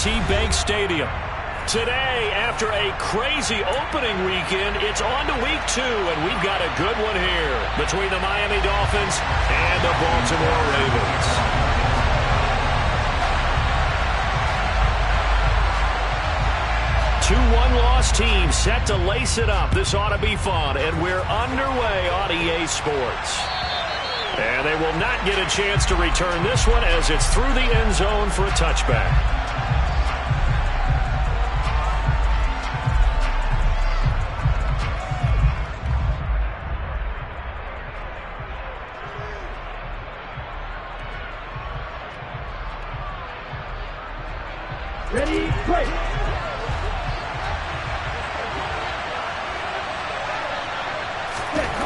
M&T Bank Stadium. Today, after a crazy opening weekend, it's on to week 2, and we've got a good one here between the Miami Dolphins and the Baltimore Ravens. Two one-loss teams set to lace it up. This ought to be fun, and we're underway on EA Sports. And they will not get a chance to return this one as it's through the end zone for a touchback. Ready, play.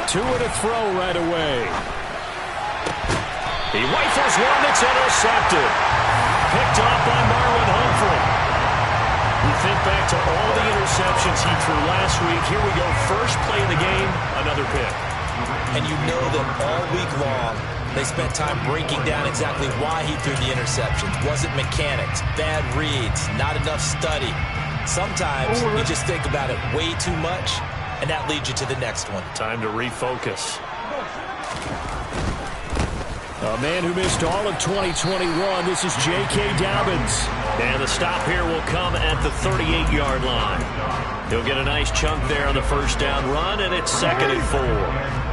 Two and a throw right away. He rifles one that's intercepted. Picked off by Marlon Humphrey. We think back to all the interceptions he threw last week. Here we go. First play of the game, another pick. And you know that all week long, they spent time breaking down exactly why he threw the interceptions. Was it mechanics, bad reads, not enough study? Sometimes you just think about it way too much, and that leads you to the next one. Time to refocus. A man who missed all of 2021, this is J.K. Dobbins. And the stop here will come at the 38-yard line. He'll get a nice chunk there on the first down run, and it's 2nd and 4.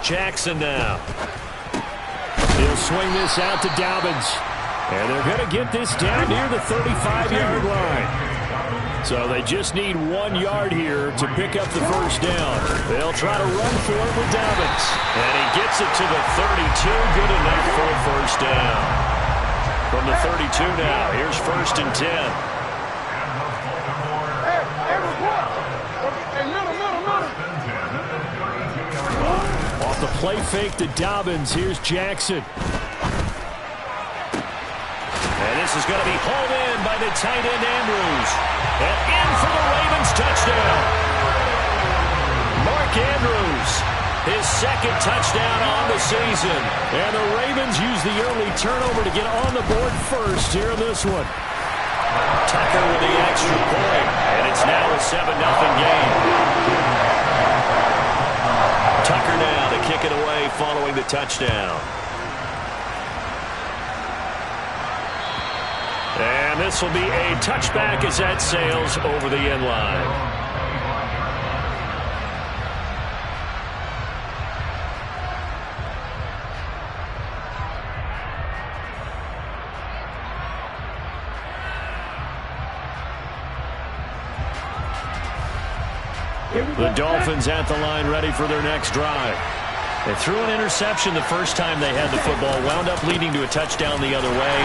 Jackson now. He'll swing this out to Dobbins. And they're going to get this down near the 35-yard line. So they just need 1 yard here to pick up the first down. They'll try to run for it with Dobbins. And he gets it to the 32. Good enough for a first down. From the 32 now, here's 1st and 10. Off the play fake to Dobbins. Here's Jackson. And this is going to be hauled in by the tight end Andrews. And in for the Ravens touchdown. Mark Andrews, his 2nd touchdown on the season. And the Ravens use the early turnover to get on the board first here in this one. Tucker with the extra point. And it's now a 7-0 game. Tucker now to kick it away following the touchdown. And this will be a touchback as that sails over the end line. The Dolphins at the line ready for their next drive. They threw an interception the first time they had the football, wound up leading to a touchdown the other way.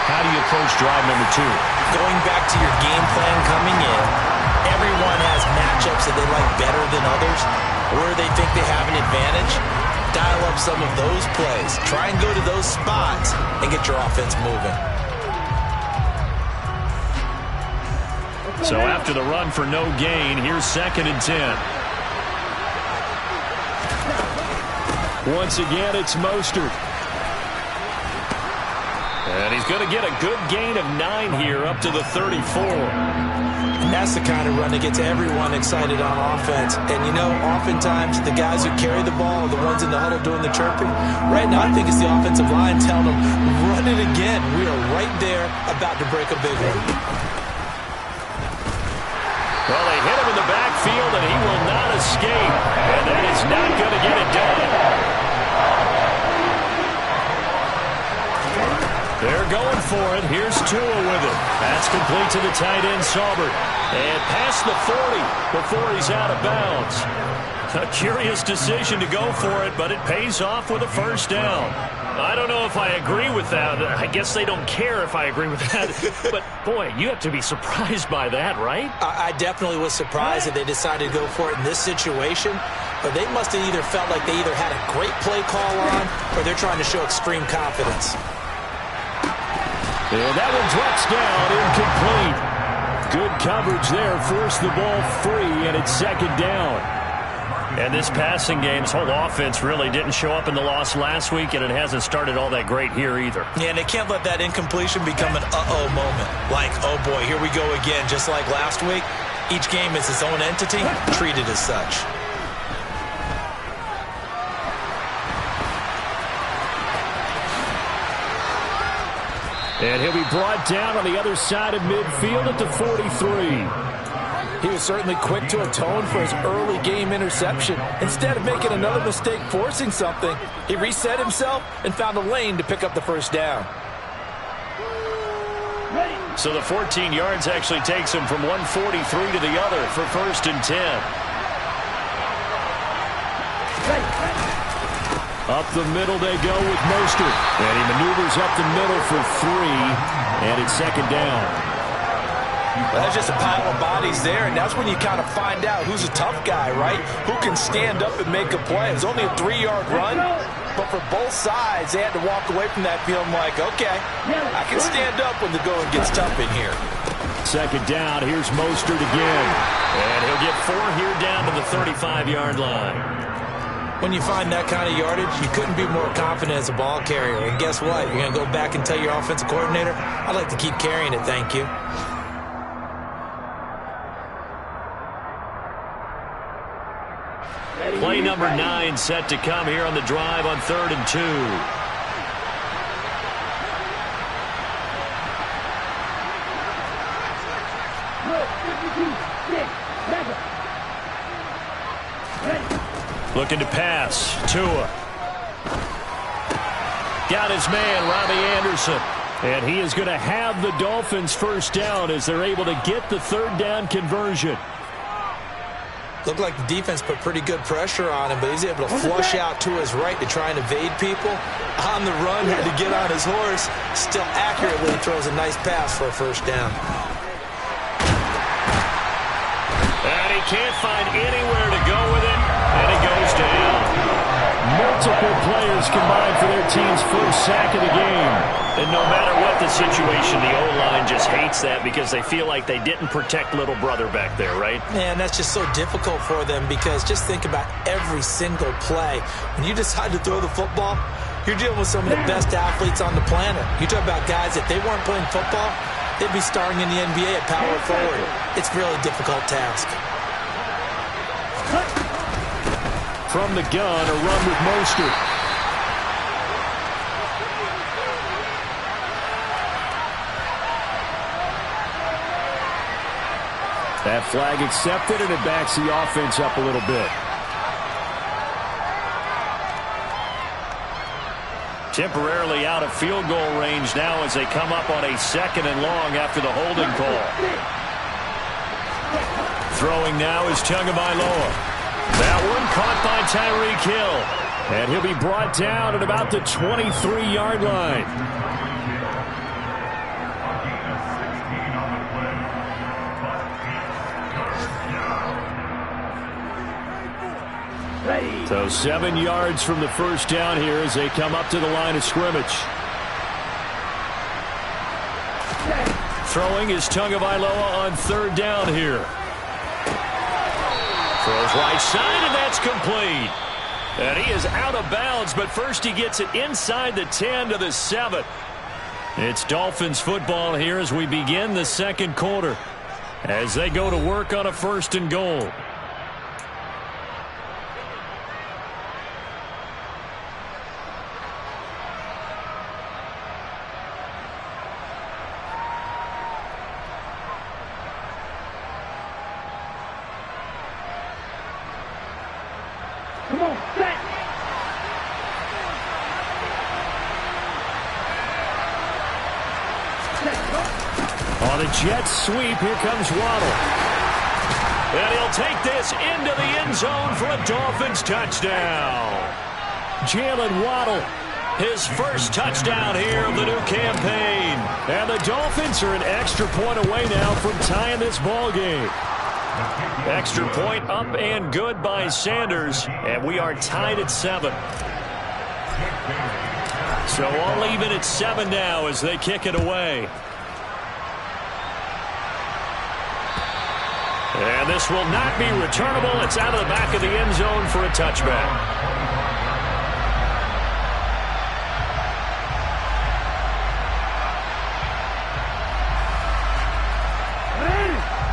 How do you approach drive number 2? Going back to your game plan coming in, everyone has matchups that they like better than others, where they think they have an advantage. Dial up some of those plays. Try and go to those spots and get your offense moving. So after the run for no gain, here's 2nd and 10. Once again, it's Mostert. And he's going to get a good gain of 9 here up to the 34. And that's the kind of run that gets everyone excited on offense. And, you know, oftentimes the guys who carry the ball are the ones in the huddle doing the chirping. Right now, I think it's the offensive line telling them, run it again. We are right there about to break a big one. Well, they hit him in the backfield, and he will not escape. And that is not going to get it done. They're going for it. Here's Tua with it. That's complete to the tight end, Saubert. And past the 40 before he's out of bounds. A curious decision to go for it, but it pays off with a first down. I don't know if I agree with that. I guess they don't care if I agree with that. But, boy, you have to be surprised by that, right? I definitely was surprised that they decided to go for it in this situation. But they must have either felt like they either had a great play call on or they're trying to show extreme confidence. And that one drops down incomplete. Good coverage there. Forced the ball free, and it's second down. And this passing game's whole offense really didn't show up in the loss last week, and it hasn't started all that great here either. Yeah, and they can't let that incompletion become an uh-oh moment. Like, oh boy, here we go again, just like last week. Each game is its own entity, treated as such. And he'll be brought down on the other side of midfield at the 43. He was certainly quick to atone for his early game interception. Instead of making another mistake forcing something, he reset himself and found a lane to pick up the first down. So the 14 yards actually takes him from 143 to the other for 1st and 10. Up the middle they go with Mostert. And he maneuvers up the middle for 3. And it's second down. Well, there's just a pile of bodies there, and that's when you kind of find out who's a tough guy, right? Who can stand up and make a play. It was only a 3-yard run, but for both sides, they had to walk away from that feeling like, okay, I can stand up when the going gets tough in here. Second down, here's Mostert again. And he'll get 4 here down to the 35-yard line. When you find that kind of yardage, you couldn't be more confident as a ball carrier. And guess what? You're going to go back and tell your offensive coordinator, I'd like to keep carrying it, thank you. Play number 9 set to come here on the drive on 3rd and 2. Looking to pass. Tua. Got his man, Robbie Anderson. And he is going to have the Dolphins first down as they're able to get the 3rd down conversion. Looked like the defense put pretty good pressure on him, but he's able to flush out to his right to try and evade people. On the run, had to get on his horse. Still accurately throws a nice pass for a first down. And he can't find anywhere to go with it, and it goes down. Multiple players combined for their team's first sack of the game. And no matter what the situation, the O-line just hates that because they feel like they didn't protect little brother back there, right? Man, that's just so difficult for them because just think about every single play. When you decide to throw the football, you're dealing with some of the best athletes on the planet. You talk about guys, if they weren't playing football, they'd be starring in the NBA at power forward. It's a really difficult task. From the gun, a run with Mostert. That flag accepted, and it backs the offense up a little bit. Temporarily out of field goal range now as they come up on a 2nd and long after the holding call. Throwing now is Tagovailoa. That one caught by Tyreek Hill. And he'll be brought down at about the 23-yard line. So 7 yards from the first down here as they come up to the line of scrimmage. Throwing is Tagovailoa on 3rd down here. Throws right side, and that's complete. And he is out of bounds, but first he gets it inside the 10 to the 7. It's Dolphins football here as we begin the second quarter, as they go to work on a 1st and goal. Come on, set. On a jet sweep, here comes Waddle. And he'll take this into the end zone for a Dolphins touchdown. Jalen Waddle, his first touchdown here of the new campaign. And the Dolphins are an extra point away now from tying this ball game. Extra point up and good by Sanders, and we are tied at 7. So all even at 7 now as they kick it away. And this will not be returnable. It's out of the back of the end zone for a touchback.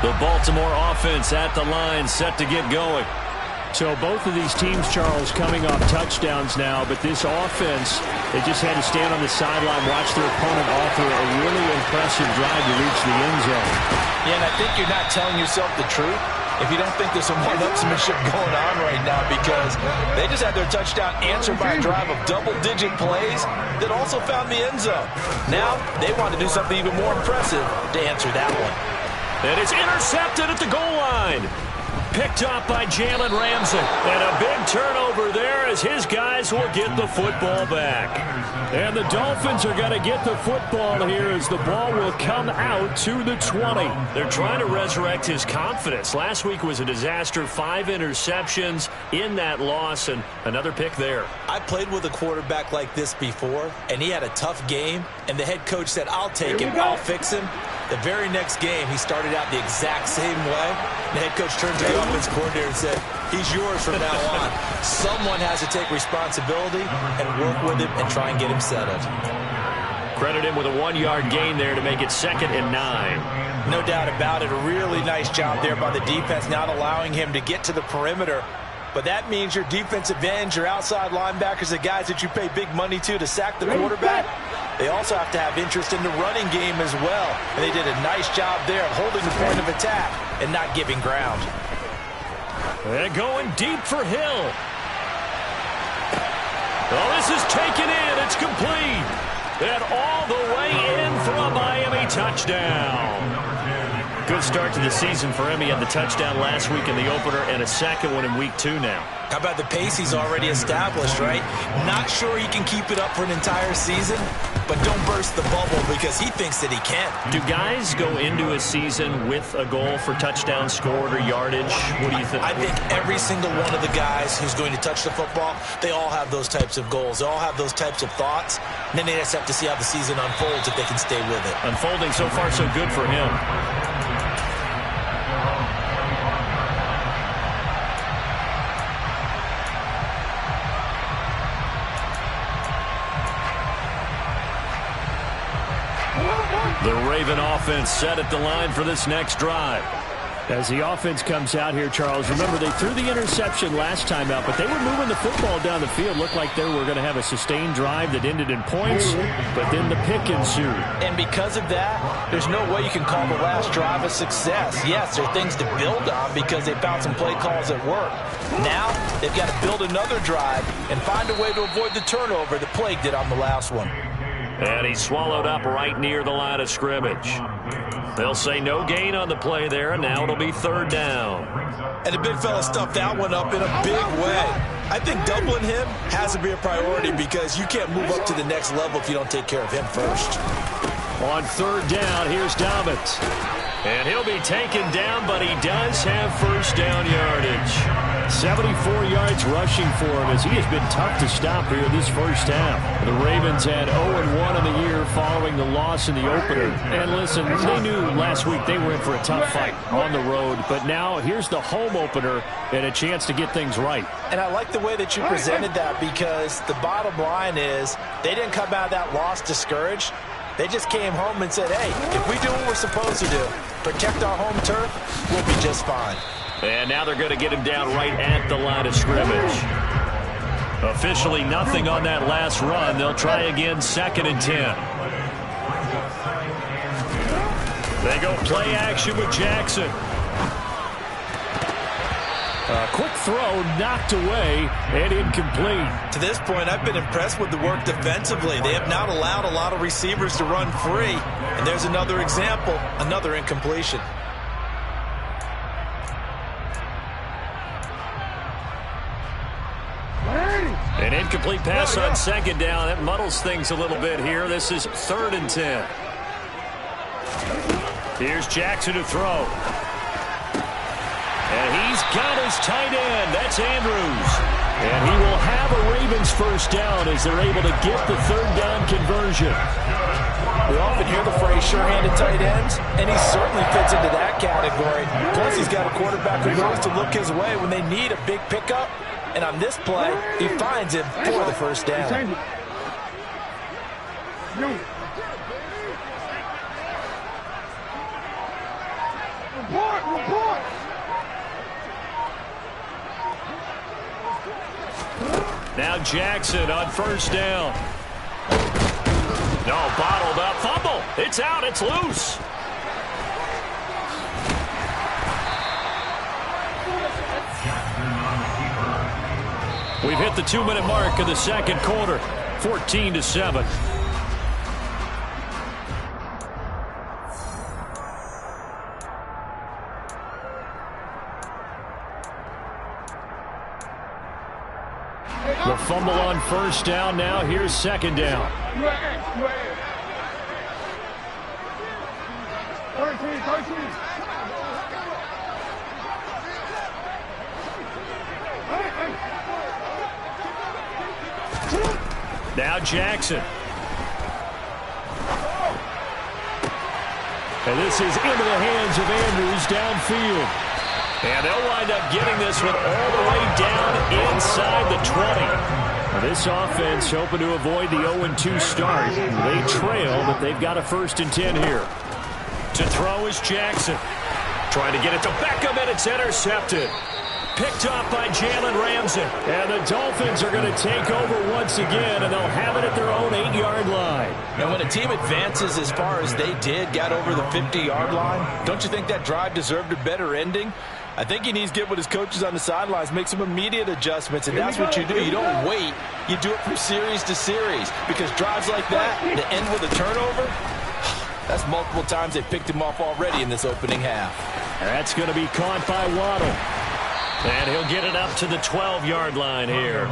The Baltimore offense at the line, set to get going. So both of these teams, Charles, coming off touchdowns now, but this offense, they just had to stand on the sideline, watch their opponent offer a really impressive drive to reach the end zone. Yeah, and I think you're not telling yourself the truth if you don't think there's some one-upsmanship going on right now, because they just had their touchdown answered by a drive of double-digit plays that also found the end zone. Now they want to do something even more impressive to answer that one. And it's intercepted at the goal line. Picked up by Jalen Ramsey. And a big turnover there as his guys will get the football back. And the Dolphins are going to get the football here as the ball will come out to the 20. They're trying to resurrect his confidence. Last week was a disaster. 5 interceptions in that loss, and another pick there. I played with a quarterback like this before, and he had a tough game, and the head coach said, "I'll take him, I'll fix him." The very next game, he started out the exact same way. The head coach turned to the offense coordinator and said, "He's yours from now on." Someone has to take responsibility and work with him and try and get him settled. Credit him with a 1-yard gain there to make it 2nd and 9. No doubt about it. A really nice job there by the defense, not allowing him to get to the perimeter. But that means your defensive ends, your outside linebackers, the guys that you pay big money to sack the quarterback, they also have to have interest in the running game as well. And they did a nice job there of holding the point of attack and not giving ground. And going deep for Hill. Oh, this is taken in. It's complete. And all the way in for a Miami touchdown. Good start to the season for him. He had the touchdown last week in the opener and a second one in week 2 now. How about the pace he's already established, right? Not sure he can keep it up for an entire season, but don't burst the bubble because he thinks that he can. Do guys go into a season with a goal for touchdown scored or yardage? What do you think? I think every single one of the guys who's going to touch the football, they all have those types of goals. They all have those types of thoughts. And then they just have to see how the season unfolds if they can stay with it. Unfolding so far so good for him. The Raven offense set at the line for this next drive. As the offense comes out here, Charles, remember they threw the interception last time out, but they were moving the football down the field. Looked like they were going to have a sustained drive that ended in points, but then the pick ensued. And because of that, there's no way you can call the last drive a success. Yes, there are things to build on because they found some play calls that work. Now, they've got to build another drive and find a way to avoid the turnover that plagued it on the last one. And he's swallowed up right near the line of scrimmage. They'll say no gain on the play there, and now it'll be 3rd down. And the big fella stuffed that one up in a big way. I think doubling him has to be a priority because you can't move up to the next level if you don't take care of him first. On 3rd down, here's Dobbins. And he'll be taken down, but he does have 1st down yardage. 74 yards rushing for him as he has been tough to stop here this first half. The Ravens had 0-1 in the year following the loss in the opener. And listen, they knew last week they were in for a tough fight on the road, but now here's the home opener and a chance to get things right. And I like the way that you presented that because the bottom line is they didn't come out of that loss discouraged. They just came home and said, hey, if we do what we're supposed to do, protect our home turf, we'll be just fine. And now they're going to get him down right at the line of scrimmage. Officially nothing on that last run. They'll try again 2nd and 10. They go play action with Jackson. A quick throw knocked away and incomplete. To this point, I've been impressed with the work defensively. They have not allowed a lot of receivers to run free. And there's another example, another incompletion. An incomplete pass on 2nd down. That muddles things a little bit here. This is 3rd and 10. Here's Jackson to throw. And he's got his tight end. That's Andrews. And he will have a Ravens 1st down as they're able to get the 3rd down conversion. We often hear the phrase sure-handed tight ends, and he certainly fits into that category. Plus, he's got a quarterback who knows to look his way when they need a big pickup. And on this play, he finds him for the first down. Report! Now Jackson on first down. No, bottled up. Fumble. It's out. It's loose. We've hit the 2-minute mark of the second quarter. 14-7. The fumble on first down. Now here's second down. 13. Now Jackson. And this is into the hands of Andrews downfield. And they'll wind up getting this one all the way down inside the 20. Now this offense hoping to avoid the 0-2 start. They trail, but they've got a 1st and 10 here. To throw is Jackson. Trying to get it to Beckham, and it's intercepted. Picked off by Jalen Ramsey. And the Dolphins are going to take over once again, and they'll have it at their own 8-yard line. And when a team advances as far as they did, got over the 50-yard line, don't you think that drive deserved a better ending? I think he needs to get with his coaches on the sidelines, make some immediate adjustments, and that's what you do. You don't wait. You do it from series to series, because drives like that, to end with a turnover, that's multiple times they picked him off already in this opening half. That's going to be caught by Waddle. And he'll get it up to the 12-yard line here.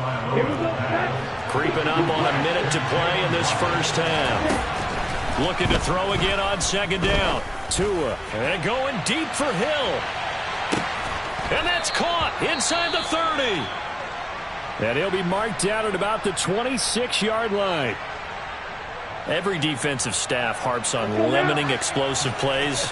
Creeping up on a minute to play in this first half. Looking to throw again on second down. Tua, and going deep for Hill. And that's caught inside the 30. And he'll be marked down at about the 26-yard line. Every defensive staff harps on limiting explosive plays.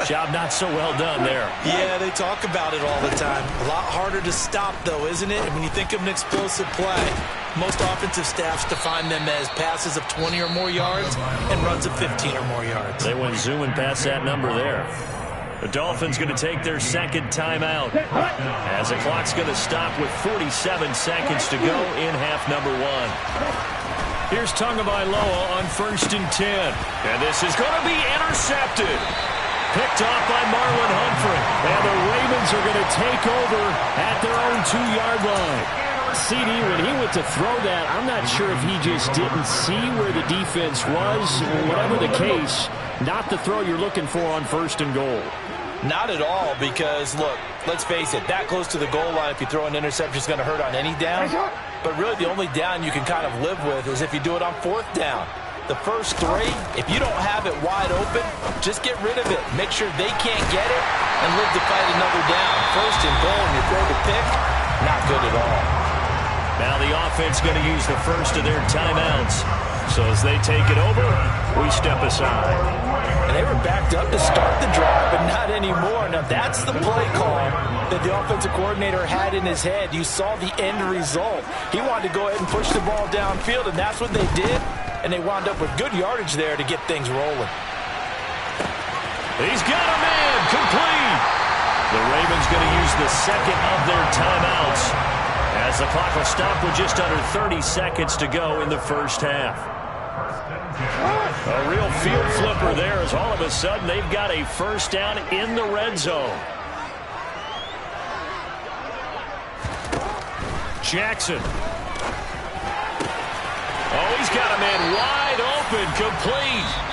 Job not so well done there. Yeah, they talk about it all the time. A lot harder to stop, though, isn't it? And when you think of an explosive play, most offensive staffs define them as passes of 20 or more yards and runs of 15 or more yards. They went zooming past that number there. The Dolphins going to take their second timeout as the clock's going to stop with 47 seconds to go in half number 1. Here's Tagovailoa on 1st and 10. And this is going to be intercepted. Picked off by Marlon Humphrey. And the Ravens are going to take over at their own 2-yard line. CD, when he went to throw that, I'm not sure if he just didn't see where the defense was. Whatever the case, not the throw you're looking for on 1st and goal. Not at all, because, look, let's face it, that close to the goal line, if you throw an interception, is going to hurt on any down. But really, the only down you can kind of live with is if you do it on 4th down. The first 3, if you don't have it wide open, just get rid of it. Make sure they can't get it and live to fight another down. 1st and goal, and you throw the pick, not good at all. Now the offense going to use the first of their timeouts. So as they take it over, we step aside. And they were backed up to start the drive, but not anymore. Now that's the play call that the offensive coordinator had in his head. You saw the end result. He wanted to go ahead and push the ball downfield, and that's what they did. And they wound up with good yardage there to get things rolling. He's got a man, complete. The Ravens going to use the second of their timeouts as the clock will stop with just under 30 seconds to go in the first half. A real field flipper there as all of a sudden they've got a first down in the red zone. Jackson. Oh, he's got a man wide open, complete.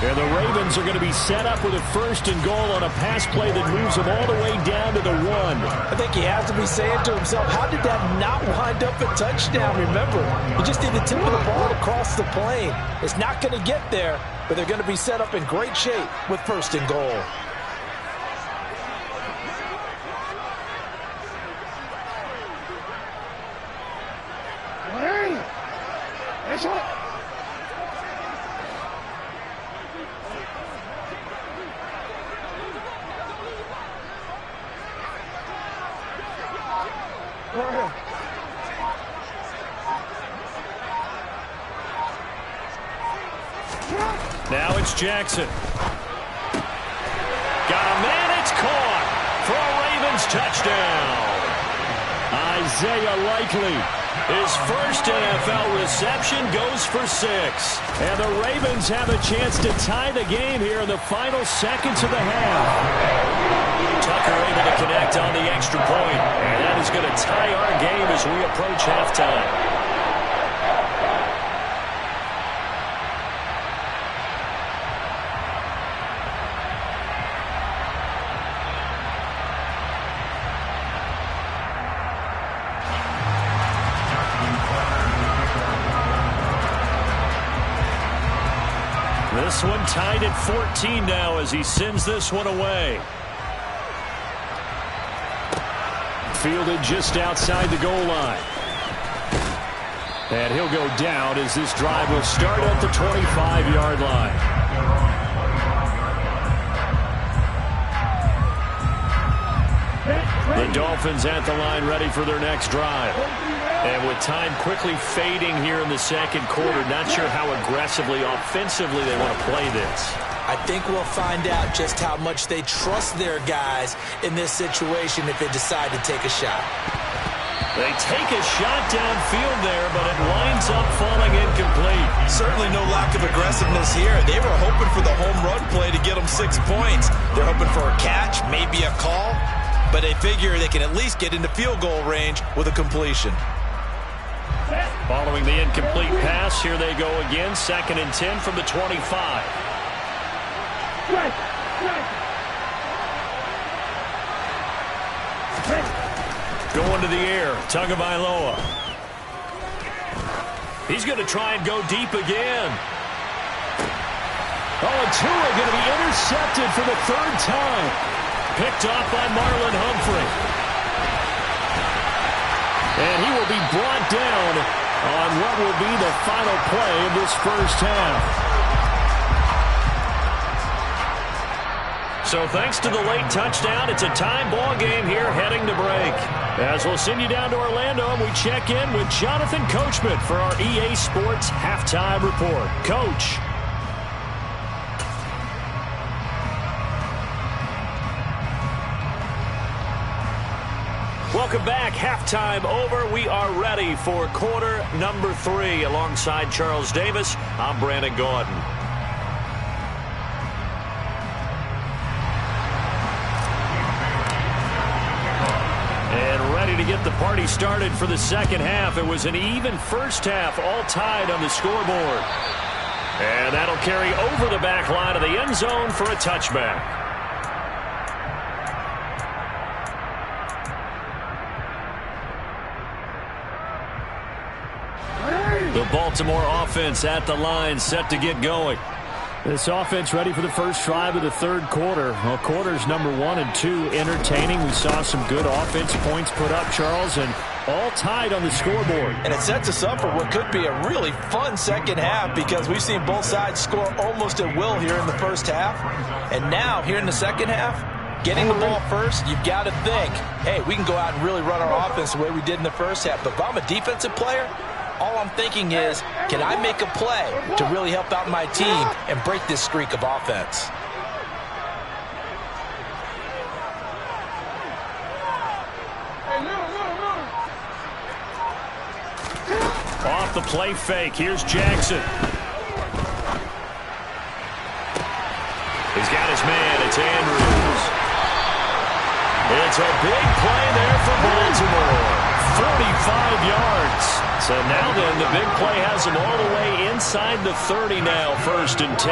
And the Ravens are going to be set up with a 1st and goal on a pass play that moves them all the way down to the 1. I think he has to be saying to himself, how did that not wind up a touchdown? Remember, he just did the tip of the ball across the plane. It's not going to get there, but they're going to be set up in great shape with 1st and goal. Now it's Jackson. Got a man, it's caught for a Ravens touchdown. Isaiah Likely, his first NFL reception, goes for 6. And the Ravens have a chance to tie the game here in the final seconds of the half. Tucker able to connect on the extra point, and that is going to tie our game as we approach halftime. This one tied at 14 now as he sends this one away. Fielded just outside the goal line. And he'll go down as this drive will start at the 25-yard line. The Dolphins at the line ready for their next drive. And with time quickly fading here in the second quarter, not sure how aggressively, offensively they want to play this. I think we'll find out just how much they trust their guys in this situation if they decide to take a shot. They take a shot downfield there, but it winds up falling incomplete. Certainly no lack of aggressiveness here. They were hoping for the home run play to get them 6 points. They're hoping for a catch, maybe a call, but they figure they can at least get into field goal range with a completion. Following the incomplete pass, here they go again. 2nd and 10 from the 25. Going to the air, Tagovailoa. He's going to try and go deep again. Oh, and Tua going to be intercepted for the 3rd time. Picked off by Marlon Humphrey. And he will be brought down on what will be the final play of this first half. So thanks to the late touchdown, it's a tie ball game here heading to break. As we'll send you down to Orlando, and we check in with Jonathan Coachman for our EA Sports Halftime Report. Coach. Welcome back. Halftime over. We are ready for quarter number 3. Alongside Charles Davis, I'm Brandon Gordon. And ready to get the party started for the second half. It was an even first half, all tied on the scoreboard. And that'll carry over the back line of the end zone for a touchback. The Baltimore offense at the line, set to get going. This offense ready for the first drive of the 3rd quarter. Well, quarters number 1 and 2 entertaining. We saw some good offense points put up, Charles, and all tied on the scoreboard. And it sets us up for what could be a really fun second half because we've seen both sides score almost at will here in the first half. And now, here in the second half, getting the ball first, you've got to think, hey, we can go out and really run our offense the way we did in the first half. But if I'm a defensive player, all I'm thinking is, can I make a play to really help out my team and break this streak of offense? Off the play fake, here's Jackson. He's got his man, it's Andrews. It's a big play there for Baltimore. 45 yards. So now then, the big play has him all the way inside the 30 now, 1st and 10.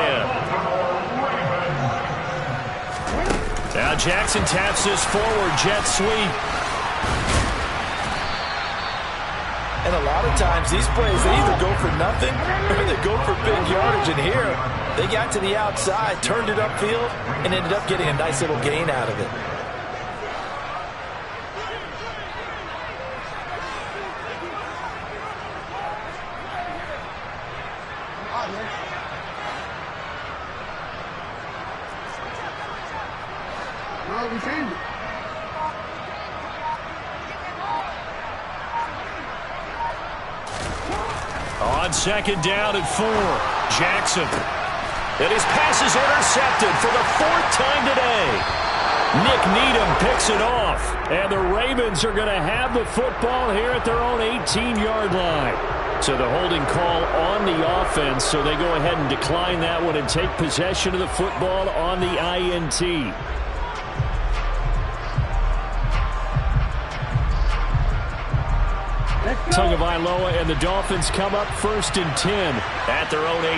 Now Jackson taps this forward, jet sweep. And a lot of times, these plays, they either go for nothing or they go for big yardage. And here, they got to the outside, turned it upfield, and ended up getting a nice little gain out of it. on second down and 4. Jackson. And his pass is intercepted for the 4th time today. Nick Needham picks it off. And the Ravens are going to have the football here at their own 18-yard line. So the holding call on the offense, so they go ahead and decline that one and take possession of the football on the INT. Tagovailoa and the Dolphins come up 1st and 10 at their own 18.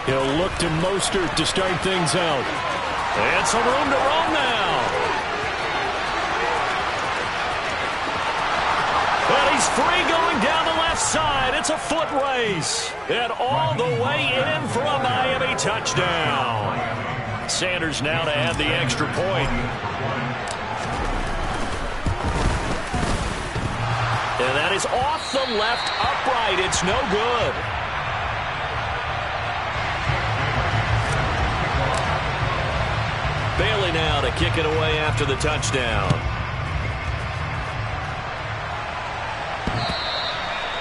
He'll look to Mostert to start things out. And some room to roam now. And he's free going down the left side. It's a foot race. And all the way in for a Miami touchdown. Sanders now to add the extra point. And that is off the left upright. It's no good. Bailey now to kick it away after the touchdown.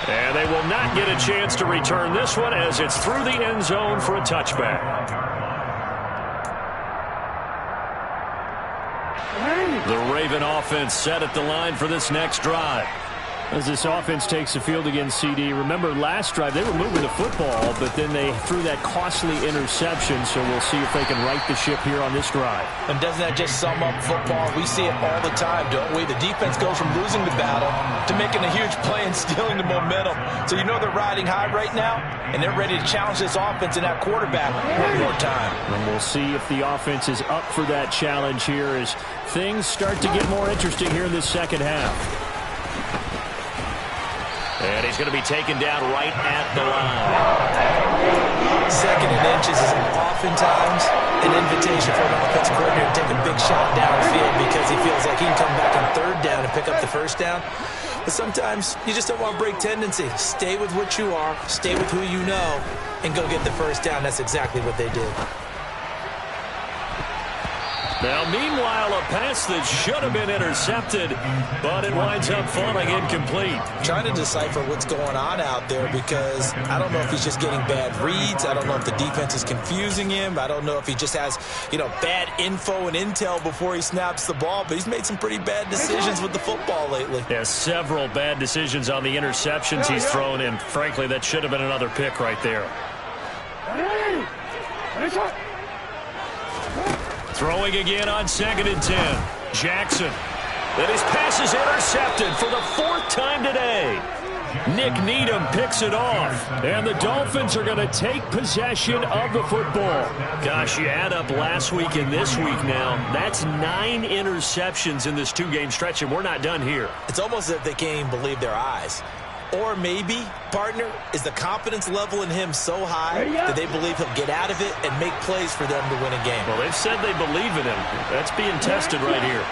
And they will not get a chance to return this one as it's through the end zone for a touchback. The Raven offense set at the line for this next drive. As this offense takes the field against CD, remember last drive they were moving the football, but then they threw that costly interception, so we'll see if they can right the ship here on this drive. And doesn't that just sum up football? We see it all the time, don't we? The defense goes from losing the battle to making a huge play and stealing the momentum. So you know they're riding high right now, and they're ready to challenge this offense and that quarterback one more time. And we'll see if the offense is up for that challenge here as things start to get more interesting here in this second half. And he's going to be taken down right at the line. 2nd and inches is oftentimes an invitation for an offensive coordinator to take a big shot downfield because he feels like he can come back on 3rd down and pick up the 1st down. But sometimes you just don't want to break tendency. Stay with what you are, stay with who you know, and go get the 1st down. That's exactly what they did. Now, meanwhile, a pass that should have been intercepted, but it winds up falling incomplete. Trying to decipher what's going on out there because I don't know if he's just getting bad reads. I don't know if the defense is confusing him. I don't know if he just has, bad info and intel before he snaps the ball. But he's made some pretty bad decisions with the football lately. Yeah, several bad decisions on the interceptions he's thrown in. Frankly, that should have been another pick right there. Throwing again on 2nd and 10. Jackson. And his pass is intercepted for the 4th time today. Nick Needham picks it off. And the Dolphins are going to take possession of the football. Gosh, you add up last week and this week now. That's 9 interceptions in this 2-game stretch, and we're not done here. It's almost as if they can't even believe their eyes. Or maybe, partner, is the confidence level in him so high that they believe he'll get out of it and make plays for them to win a game. Well, they've said they believe in him. That's being tested right here.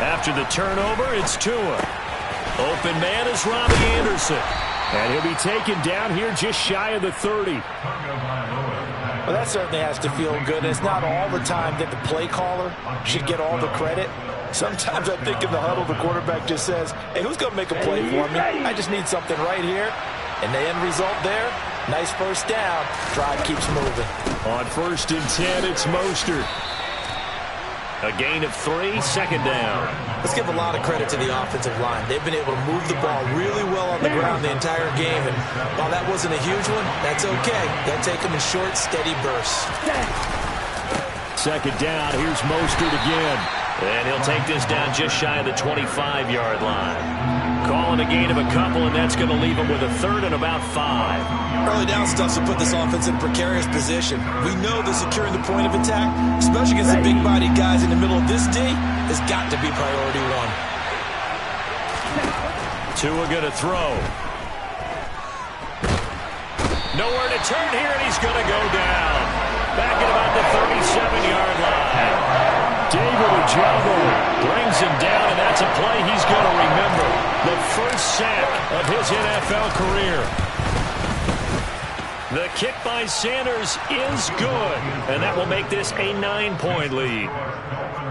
After the turnover, it's Tua. Open man is Robbie Anderson. And he'll be taken down here just shy of the 30. Well, that certainly has to feel good. It's not all the time that the play caller should get all the credit. Sometimes I think in the huddle, the quarterback just says, hey, who's going to make a play for me? I just need something right here. And the end result there, nice 1st down. Drive keeps moving. On 1st and 10, it's Mostert. A gain of 3, 2nd down. Let's give a lot of credit to the offensive line. They've been able to move the ball really well on the ground the entire game. And while that wasn't a huge one, that's okay. They'll take them in short, steady bursts. 2nd down, here's Mostert again. And he'll take this down just shy of the 25-yard line. Calling a gain of a couple, and that's going to leave him with a 3rd and about 5. Early down stuff to put this offense in a precarious position. We know that securing the point of attack, especially against the big-bodied guys in the middle of this D, has got to be priority 1. Tua going to throw. Nowhere to turn here, and he's going to go down. Back at about the 37-yard line. David Ojabo brings him down, and that's a play he's going to remember. The first sack of his NFL career. The kick by Sanders is good, and that will make this a 9-point lead.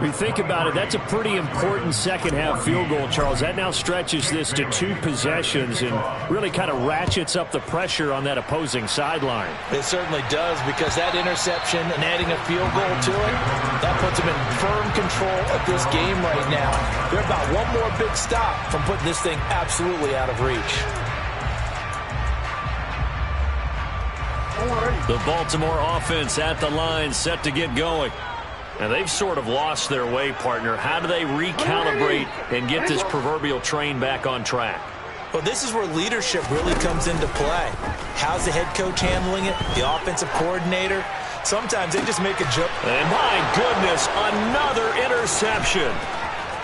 When you think about it, that's a pretty important second-half field goal, Charles. That now stretches this to 2 possessions and really kind of ratchets up the pressure on that opposing sideline. It certainly does, because that interception and adding a field goal to it, that puts them in firm control of this game right now. They're about one more big stop from putting this thing absolutely out of reach. The Baltimore offense at the line, set to get going. And they've sort of lost their way, partner. How do they recalibrate and get this proverbial train back on track? Well, this is where leadership really comes into play. How's the head coach handling it? The offensive coordinator? Sometimes they just make a jump. And my goodness, another interception.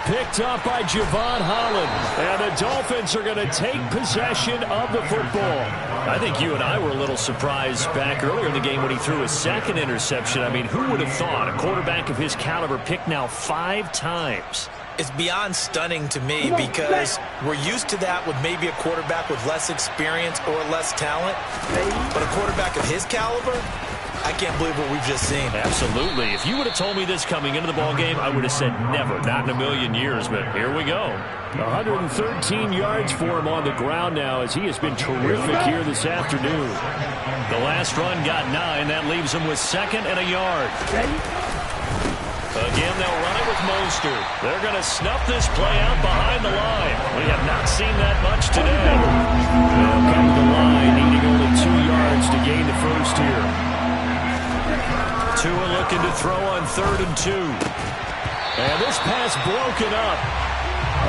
Picked up by Javon Holland. And the Dolphins are going to take possession of the football. I think you and I were a little surprised back earlier in the game when he threw his second interception. I mean, who would have thought a quarterback of his caliber picked now 5 times? It's beyond stunning to me, because we're used to that with maybe a quarterback with less experience or less talent. But a quarterback of his caliber, I can't believe what we've just seen. Absolutely. If you would have told me this coming into the ballgame, I would have said never, not in a million years. But here we go. 113 yards for him on the ground now, as he has been terrific here this afternoon. The last run got 9. That leaves him with 2nd and a yard. Again, they'll run it with Mostert. They're going to snuff this play out behind the line. We have not seen that much today. They'll come to the line, needing only 2 yards to gain the first here. Tua looking to throw on 3rd and 2. And this pass broken up.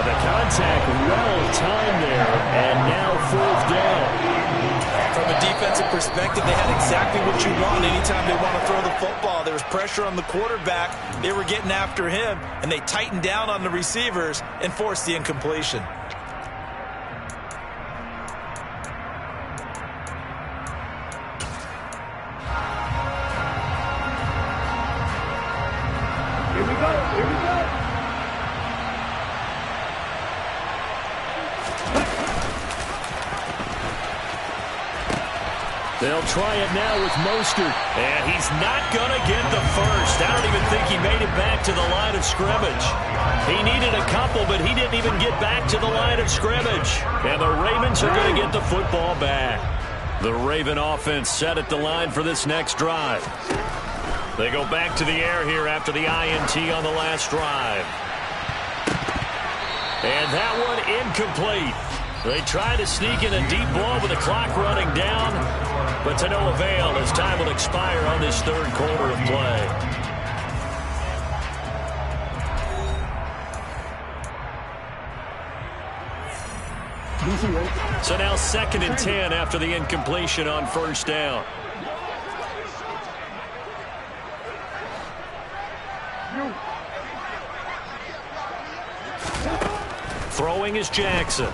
The contact well timed there, and now 4th down. From a defensive perspective, they had exactly what you want anytime they want to throw the football. There was pressure on the quarterback. They were getting after him, and they tightened down on the receivers and forced the incompletion. Here we go. Here we go. They'll try it now with Mostert. And he's not going to get the first. I don't even think he made it back to the line of scrimmage. He needed a couple, but he didn't even get back to the line of scrimmage. And the Ravens are going to get the football back. The Raven offense set at the line for this next drive. They go back to the air here after the INT on the last drive. And that one incomplete. They try to sneak in a deep ball with the clock running down, but to no avail as time will expire on this 3rd quarter of play. So now 2nd and 10 after the incompletion on 1st down. Throwing is Jackson.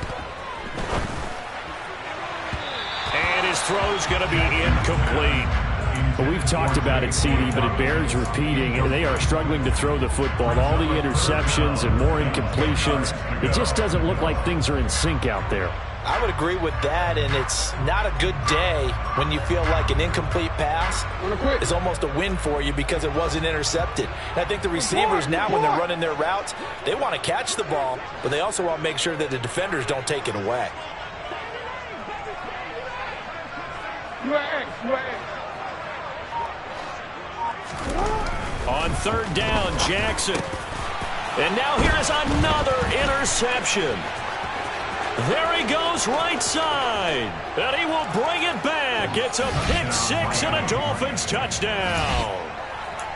And his throw's going to be incomplete. Well, we've talked about it, CD, but it bears repeating. They are struggling to throw the football. All the interceptions and more incompletions. It just doesn't look like things are in sync out there. I would agree with that, and it's not a good day when you feel like an incomplete pass is almost a win for you because it wasn't intercepted. And I think the receivers now, when they're running their routes, they want to catch the ball, but they also want to make sure that the defenders don't take it away. On 3rd down, Jackson. And now here's another interception. There he goes right side. And he will bring it back. It's a pick 6 and a Dolphins touchdown.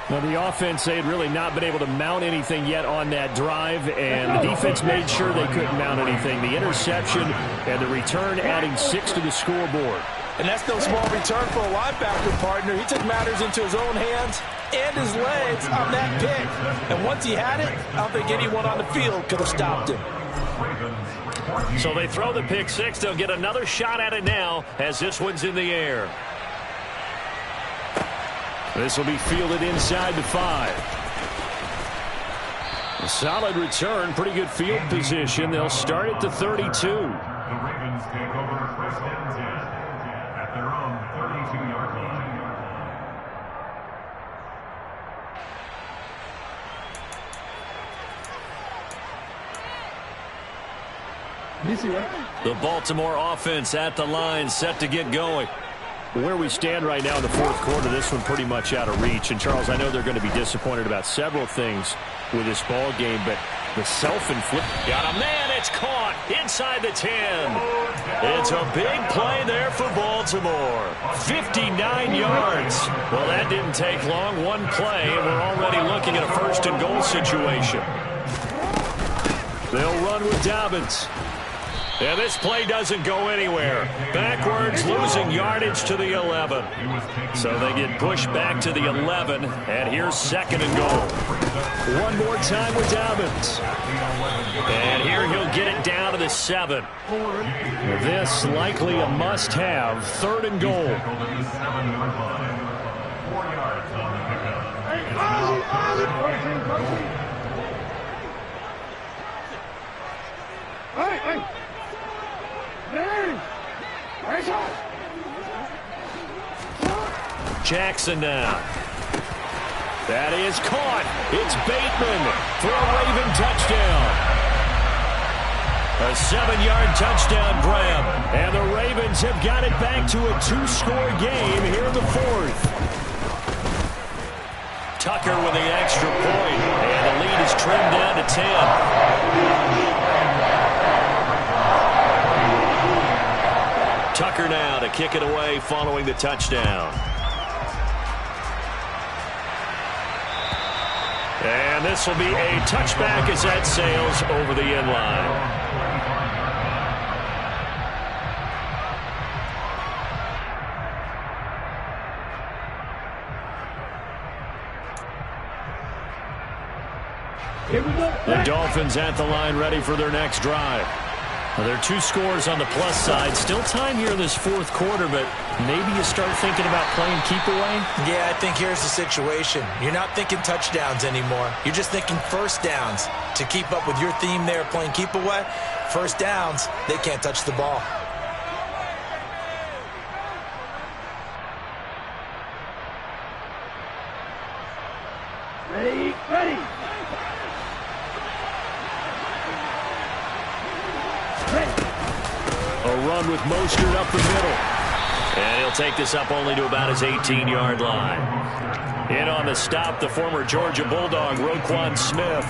Now, the offense, they had really not been able to mount anything yet on that drive, and the defense made sure they couldn't mount anything. The interception and the return adding 6 to the scoreboard. And that's no small return for a linebacker, partner. He took matters into his own hands and his legs on that pick. And once he had it, I don't think anyone on the field could have stopped him. So they throw the pick 6. They'll get another shot at it now as this one's in the air. This will be fielded inside the 5. A solid return, pretty good field position. They'll start at the 32. at their own 32-yard line. The Baltimore offense at the line, set to get going. Where we stand right now in the fourth quarter, this one pretty much out of reach. And, Charles, I know they're going to be disappointed about several things with this ball game, but the self-inflict. Got a man, it's caught inside the 10. It's a big play there for Baltimore. 59 yards. Well, that didn't take long. One play, and we're already looking at a first-and-goal situation. They'll run with Dobbins. And this play doesn't go anywhere. Backwards, losing yardage to the 11. So they get pushed back to the 11, and here's second and goal. One more time with Dobbins. And here he'll get it down to the 7. This likely a must-have, third and goal. 4 yards on the pickup. Jackson now. That is caught. It's Bateman for a Raven touchdown. A 7-yard touchdown grab. And the Ravens have got it back to a 2-score game here in the fourth. Tucker with the extra point. And the lead is trimmed down to 10. Tucker now to kick it away following the touchdown. And this will be a touchback as that sails over the end line. The Dolphins at the line ready for their next drive. Well, there are 2 scores on the plus side. Still time here in this fourth quarter, but maybe you start thinking about playing keep away? Yeah, I think here's the situation. You're not thinking touchdowns anymore. You're just thinking first downs. To keep up with your theme there, playing keep away, first downs, they can't touch the ball. Ready, ready. A run with Mostert up the middle. And he'll take this up only to about his 18-yard line. In on the stop, the former Georgia Bulldog, Roquan Smith.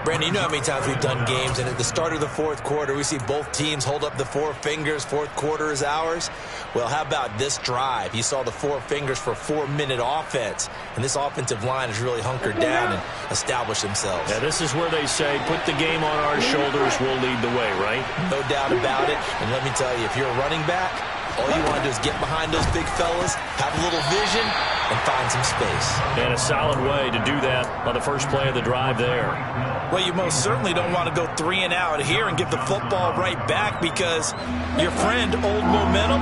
Brandon, you know how many times we've done games, and at the start of the fourth quarter, we see both teams hold up the 4 fingers. Fourth quarter is ours. Well, how about this drive? You saw the 4 fingers for 4-minute offense, and this offensive line has really hunkered down and established themselves. Yeah, this is where they say, put the game on our shoulders, we'll lead the way, right? No doubt about it. And let me tell you, if you're a running back, all you want to do is get behind those big fellas, have a little vision, and find some space. And a solid way to do that on the first play of the drive there. Well, you most certainly don't want to go 3 and out here and give the football right back, because your friend, Old Momentum,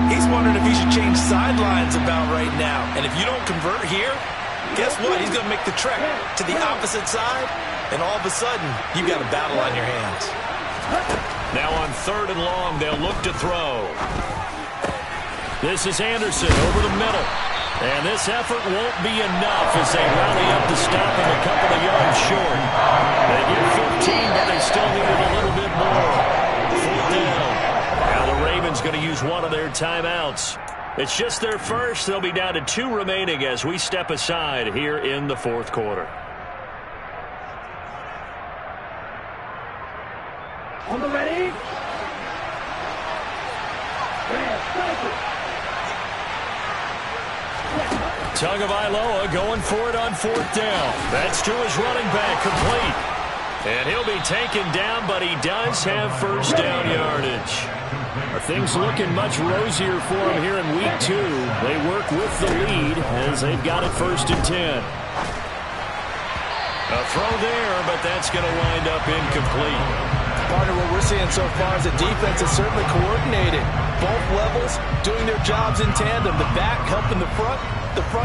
he's wondering if he should change sidelines about right now. And if you don't convert here, guess what? He's going to make the trek to the opposite side, and all of a sudden, you've got a battle on your hands. Now on 3rd and long, they'll look to throw. This is Anderson over the middle. And this effort won't be enough as they rally up to stop him a couple of yards short. They get 15, but they still need it a little bit more. 4th down. Now the Ravens going to use one of their timeouts. It's just their first. They'll be down to 2 remaining as we step aside here in the fourth quarter. On the ready. Tagovailoa going for it on 4th down. That's to his running back, complete. And he'll be taken down, but he does have first down yardage. Are things looking much rosier for him here in week 2? They work with the lead as they've got it 1st and 10. A throw there, but that's going to wind up incomplete. Partner, what we're seeing so far is the defense is certainly coordinated. Both levels doing their jobs in tandem. The back helping the front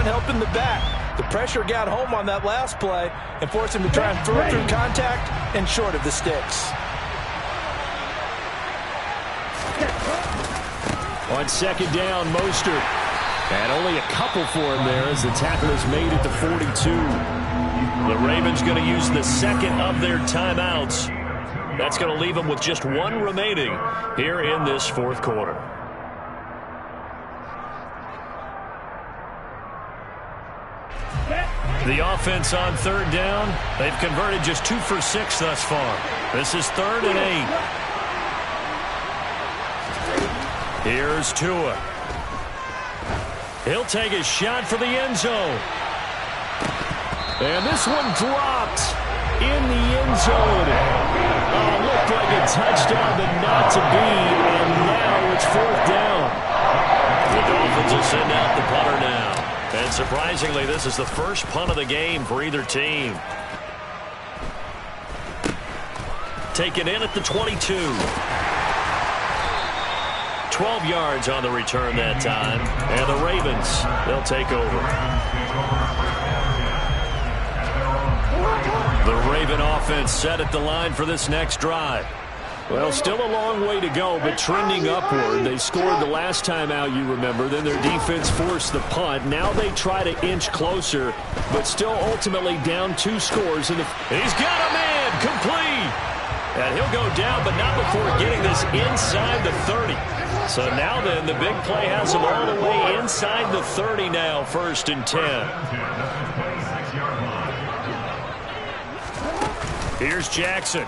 helping the back. The pressure got home on that last play and forced him to try and throw through contact and short of the sticks. On second down, Mostert. And only a couple for him there as the tackle is made at the 42. The Ravens going to use the second of their timeouts. That's going to leave them with just one remaining here in this fourth quarter. The offense on third down. They've converted just 2 for 6 thus far. This is 3rd and 8. Here's Tua. He'll take a shot for the end zone. And this one dropped in the end zone. Oh, looked like a touchdown, but not to be. And now it's 4th down. The Dolphins will send out the punter now. And surprisingly, this is the first punt of the game for either team. Taken in at the 22. 12 yards on the return that time. And the Ravens, they'll take over. The Raven offense set at the line for this next drive. Well, still a long way to go, but trending upward. They scored the last time out, you remember. Then their defense forced the punt. Now they try to inch closer, but still ultimately down 2 scores. He's got a man, complete. And he'll go down, but not before getting this inside the 30. So now then, the big play has him all the way inside the 30 now, 1st and 10. Here's Jackson.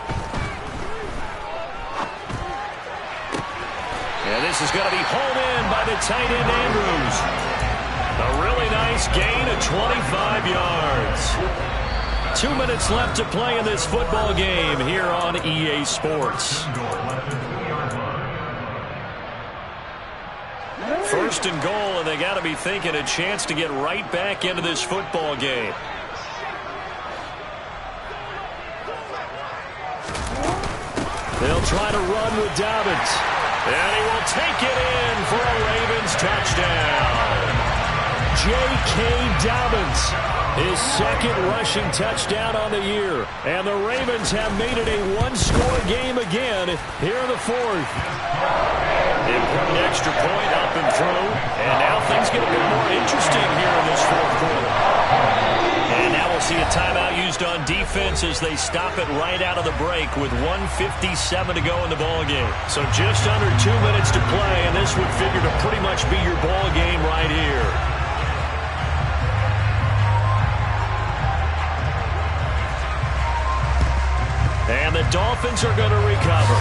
And this is going to be hauled in by the tight end Andrews. A really nice gain of 25 yards. 2 minutes left to play in this football game here on EA Sports. 1st and goal, and they got to be thinking a chance to get right back into this football game. They'll try to run with Dobbins. And he will take it in for a Ravens touchdown. J.K. Dobbins, his 2nd rushing touchdown on the year. And the Ravens have made it a 1-score game again here in the 4th. Important extra point up and through. And now things get a bit more interesting here in this 4th quarter. And now we'll see a timeout used on defense as they stop it right out of the break with 1:57 to go in the ball game. So just under 2 minutes to play, and this would figure to pretty much be your ball game right here. And the Dolphins are going to recover.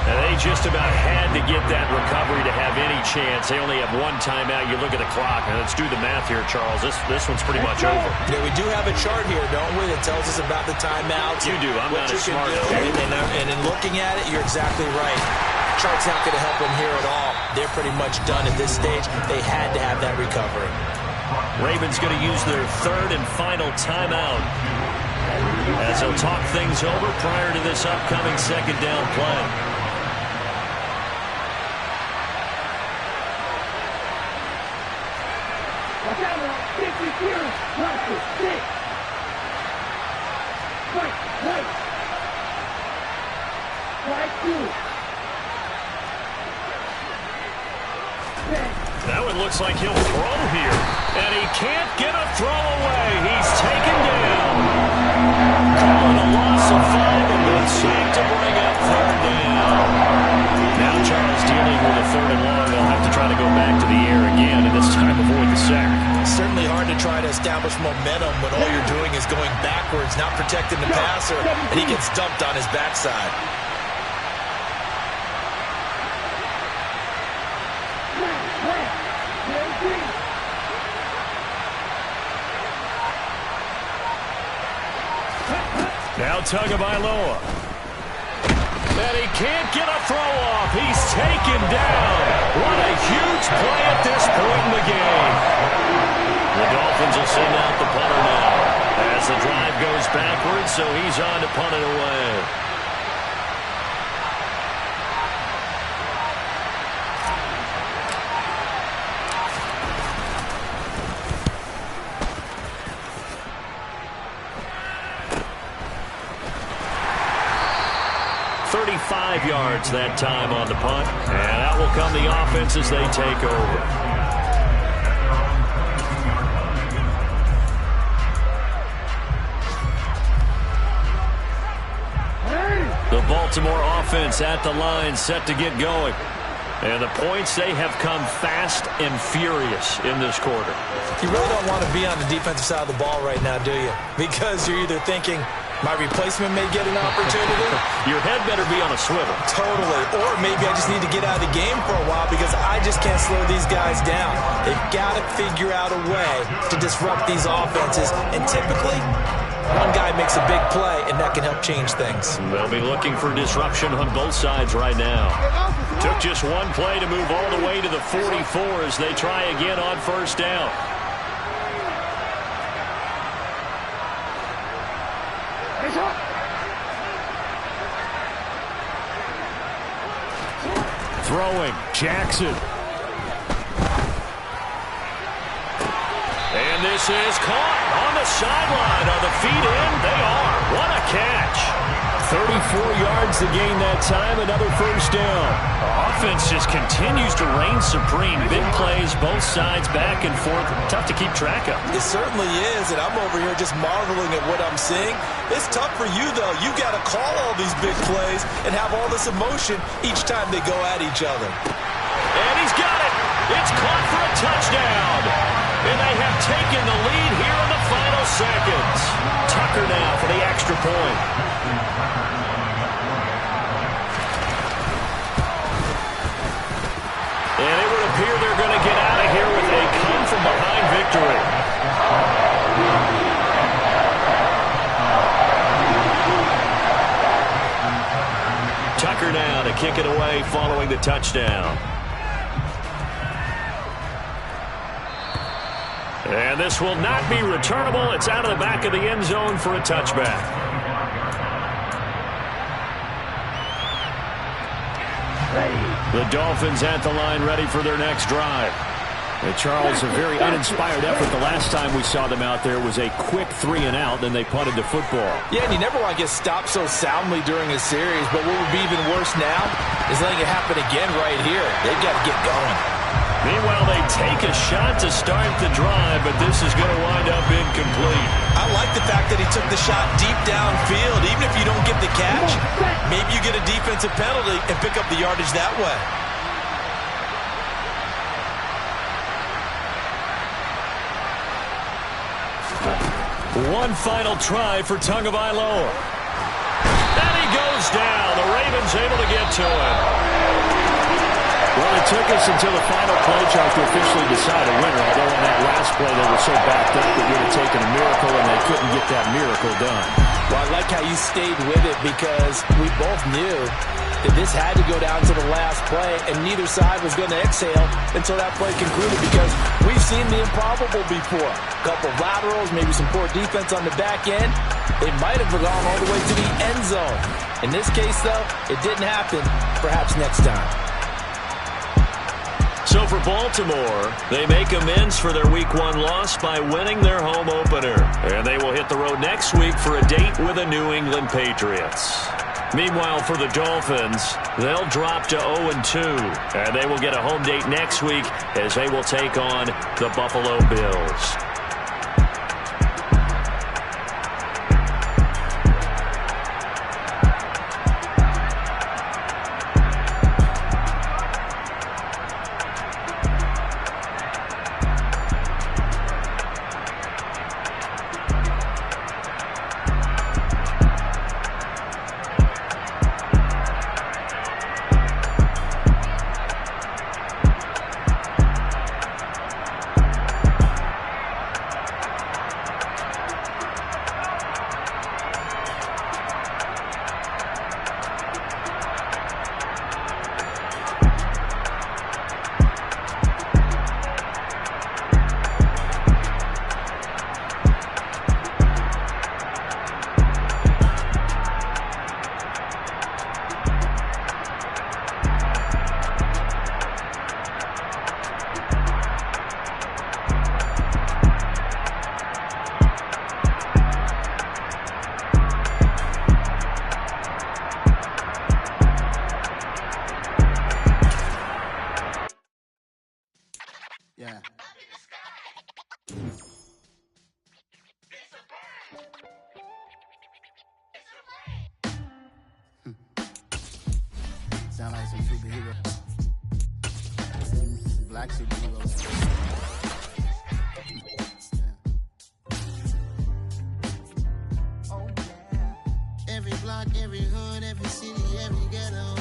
And they just about had to get that recovery to have any chance. They only have 1 timeout. You look at the clock, and let's do the math here, Charles. This one's pretty much over. Yeah, we do have a chart here, don't we, that tells us about the timeouts. You do. I'm not as smart. And in looking at it, you're exactly right. Chart's not going to help them here at all. They're pretty much done at this stage. They had to have that recovery. Ravens going to use their 3rd and final timeout as they'll talk things over prior to this upcoming 2nd down play. That one looks like he'll throw here. And he can't get a throw away. He's taken down. Calling a loss of 5 and good sack to bring up 3rd down. Now Charles dealing with a 3rd and long. They'll have to try to go back to the air again, and this time avoid the sack. Certainly hard to try to establish momentum when all you're doing is going backwards, not protecting the passer, and he gets dumped on his backside. Now Tagovailoa. And he can't get a throw off. He's taken down. What a huge play at this point in the game. The Dolphins will send out the punter now as the drive goes backwards, so he's on to punt it away. 5 yards that time on the punt. And out will come the offense as they take over. The Baltimore offense at the line, set to get going. And the points, they have come fast and furious in this quarter. You really don't want to be on the defensive side of the ball right now, do you? Because you're either thinking, my replacement may get an opportunity. Your head better be on a swivel. Totally. Or maybe I just need to get out of the game for a while because I just can't slow these guys down. They've got to figure out a way to disrupt these offenses. And typically, one guy makes a big play, and that can help change things. They'll be looking for disruption on both sides right now. Took just one play to move all the way to the 44 as they try again on first down. Throwing, Jackson. And this is caught on the sideline. Are the feet in? They are. What a catch. 34 yards to gain that time, another first down. Offense just continues to reign supreme. Big plays, both sides, back and forth. Tough to keep track of. It certainly is, and I'm over here just marveling at what I'm seeing. It's tough for you, though. You got to call all these big plays and have all this emotion each time they go at each other. And he's got it. It's caught for a touchdown. And they have taken the lead here in the final seconds. Tucker now for the extra point. And it would appear they're going to get out of here with a come-from-behind victory. Tucker now to kick it away following the touchdown. And this will not be returnable. It's out of the back of the end zone for a touchback. The Dolphins at the line, ready for their next drive. Charles, a very uninspired effort. The last time we saw them out there was a quick 3-and-out, then they punted the football. Yeah, and you never want to get stopped so soundly during a series, but what would be even worse now is letting it happen again right here. They've got to get going. Meanwhile, they take a shot to start the drive, but this is going to wind up incomplete. I like the fact that he took the shot deep downfield. Even if you don't get the catch, maybe you get a defensive penalty and pick up the yardage that way. One final try for Tagovailoa. And he goes down. The Ravens able to get to him. Well, it took us until the final play chart to officially decide a winner, although on that last play they were so backed up it would have taken a miracle, and they couldn't get that miracle done. Well, I like how you stayed with it because we both knew that this had to go down to the last play, and neither side was going to exhale until that play concluded because we've seen the improbable before. A couple of laterals, maybe some poor defense on the back end. They might have gone all the way to the end zone. In this case, though, it didn't happen. Perhaps next time. So for Baltimore, they make amends for their Week 1 loss by winning their home opener. And they will hit the road next week for a date with the New England Patriots. Meanwhile, for the Dolphins, they'll drop to 0-2. And they will get a home date next week as they will take on the Buffalo Bills. Sound like some superhero. Black superheroes. Oh, yeah. Every block, every hood, every city, every ghetto.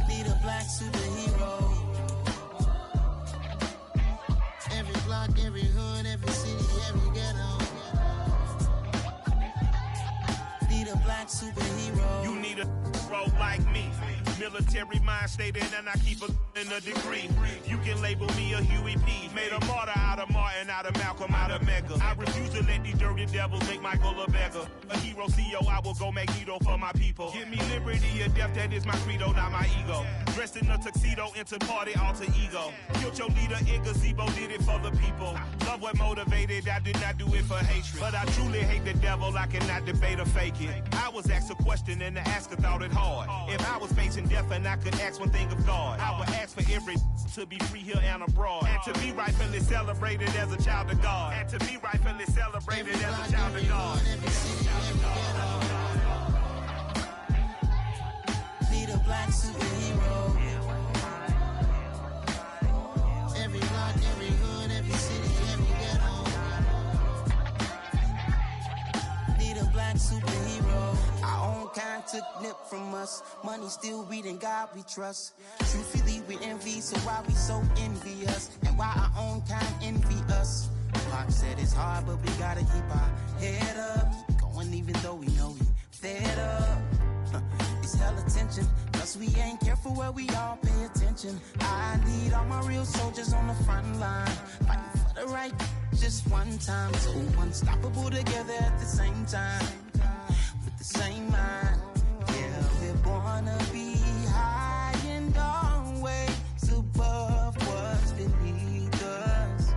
Need a black superhero. Every block, every hood, every city, every ghetto. Need a black superhero. You need a bro like me. Military mind stated, and I keep in a degree. You can label me a Huey P. Made a martyr out of Martin, out of Malcolm, out of Mega. I refuse to let these dirty devils make Michael a beggar. A hero CEO, I will go Magneto for my people. Give me liberty or death, that is my credo, not my ego. Dressed in a tuxedo, into party, alter ego. Killed your leader in gazebo, did it for the people. Love what motivated, I did not do it for hatred. But I truly hate the devil, I cannot debate or fake it. I was asked a question and the asker thought it hard. If I was facing death and I could ask one thing of God, I would ask for every to be free here and abroad, and to be rightfully celebrated as a child of God, and to be rightfully celebrated as a child of God. Need a black superhero. Every block, every hood, every city, every ghetto. Need a black superhero. Our own kind took nip from us. Money still reading God we trust. Truthfully we envy, so why we so envious? And why our own kind envy us? Pac said it's hard, but we gotta keep our head up. Keep going even though we know we fed up. It's hella tension, cause we ain't careful where we all pay attention. I need all my real soldiers on the front line, fighting for the right just one time. So unstoppable together at the same time, with the same mind. Yeah, we're born to be high and always above what's beneath us.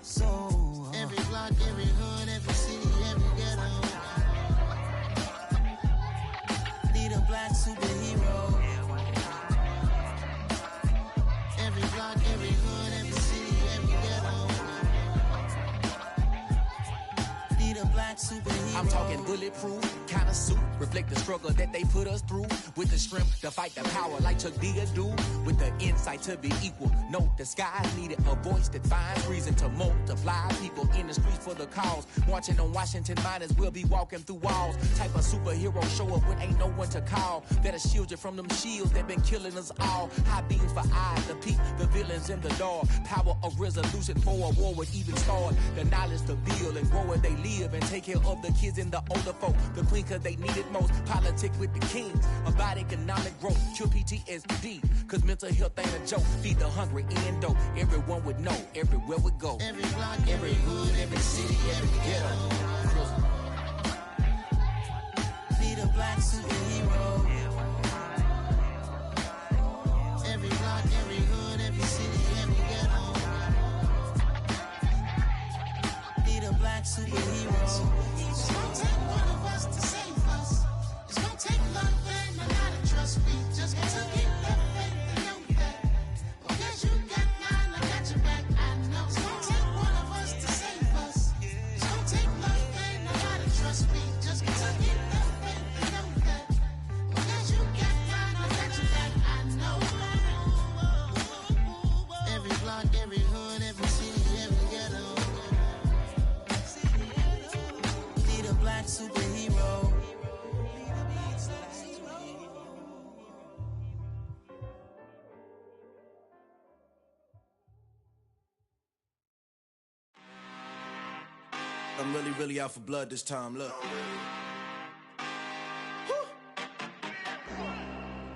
So every block, every hood, every city, every ghetto. Need a black superhero. Every block, every hood, every city, every ghetto. Need a black superhero. I'm talking bulletproof kind of suit, reflect the struggle that they put us through, with the strength to fight the power like Chuck D do, with the insight to be equal. Note the skies needed a voice that finds reason to multiply people in the streets for the cause. Marching on Washington, might as well be walking through walls. Type of superhero show up when ain't no one to call. That'll shield you from them shields that been killing us all. High beams for eyes to peek the villains in the dark. Power of resolution for a war would even start. The knowledge to build and grow where they live and take care of the kids and the older folk. The queen cause they need it most. Politic with the kings about economic growth. Cure PTSD cause mental health ain't a joke. Feed the hungry and dope. Everyone would know everywhere we go. Every block, every hood, every city, every ghetto. Need a black superhero. Every block, every hood, every city, every ghetto. Need a black superhero. It's gonna take one of us to save us. It's gonna take love and a lot of trust. We just gotta get that faith and know that. Because you got mine, I got your back. I know. It's gonna take one of us to save us. It's gonna take love and a lot of trust. We just gotta get that faith and know that. Because you got mine, I got your back. I know. Every block, every hood, every city, every ghetto. Need a black superhero. I'm really out for blood this time, look. Woo.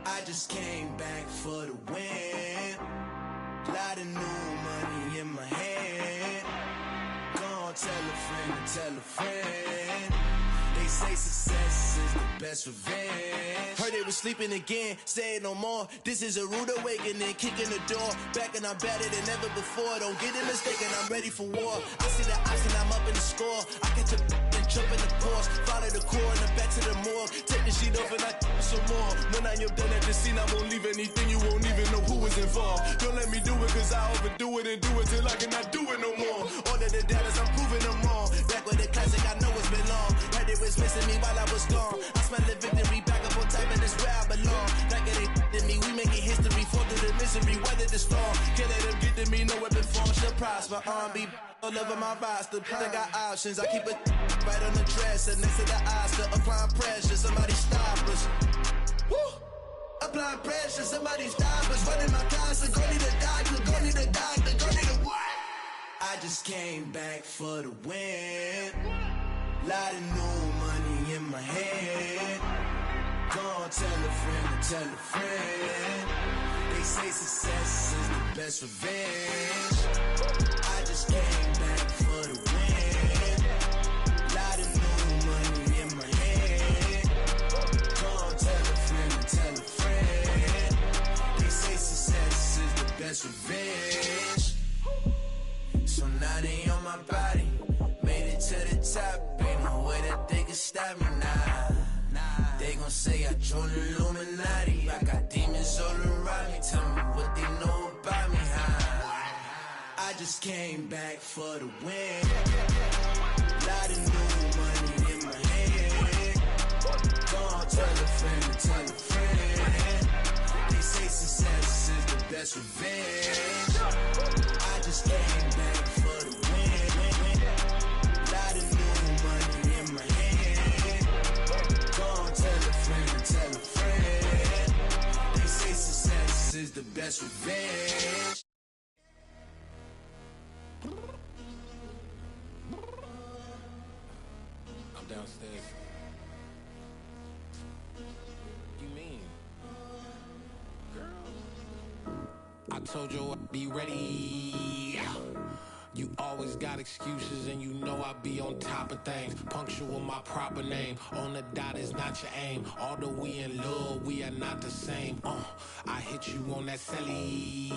I just came back for the win. Lot of new money in my hand. Gonna tell a friend to tell a friend. They say success is the best revenge. Heard they was sleeping again, say it no more. This is a rude awakening, kicking the door. Back and I'm better than ever before. Don't get it mistaken, I'm ready for war. I see the ops and I'm up in the score. I catch a and jump in the course. Follow the core and then back to the morgue. Take the sheet off and I some more. When I am done at the scene, I won't leave anything. You won't even know who was involved. Don't let me do it cause I overdo it and do it it like and not do it no more. All of the doubters, I'm proving them wrong. Back with the classic, I know it's been long. Heard it was missing me while I was gone. I smell the victory back up on top, and it's where I belong. Like it ain't to me, we making history. Fall through the misery, weather the storm. Can't let them get to me, no weapon form shall prosper. R&B all over my roster, I got options. I keep it right on the dresser, next to the Oscar. Applying pressure, somebody stop us. Woo! Applying pressure, somebody stop us. Running my closet, go need a doctor, go need a doctor, go need a what? I just came back for the win. Lot of new money in my head. Gonna tell a friend to tell a friend. They say success is the best revenge. I just came back for the win. Lot of new money in my head. Gonna tell a friend to tell a friend. They say success is the best revenge. So now they on my body. Made it to the top. Ain't no way that they can stop me now. They gon' say I joined the Illuminati. I got demons all around me. Tell me what they know about me, huh? I just came back for the win. Lot of new money in my head. Gonna tell a friend to tell a friend. They say success is the best revenge. I just came back for the win. Lot of new money in my head. Gonna tell a friend to tell a friend. They say success is the best revenge. I'm downstairs. You mean? Girl, I told you I'd be ready. You always got excuses and you know I be on top of things. Punctual my proper name. On the dot is not your aim. Although we in love, we are not the same. I hit you on that celly.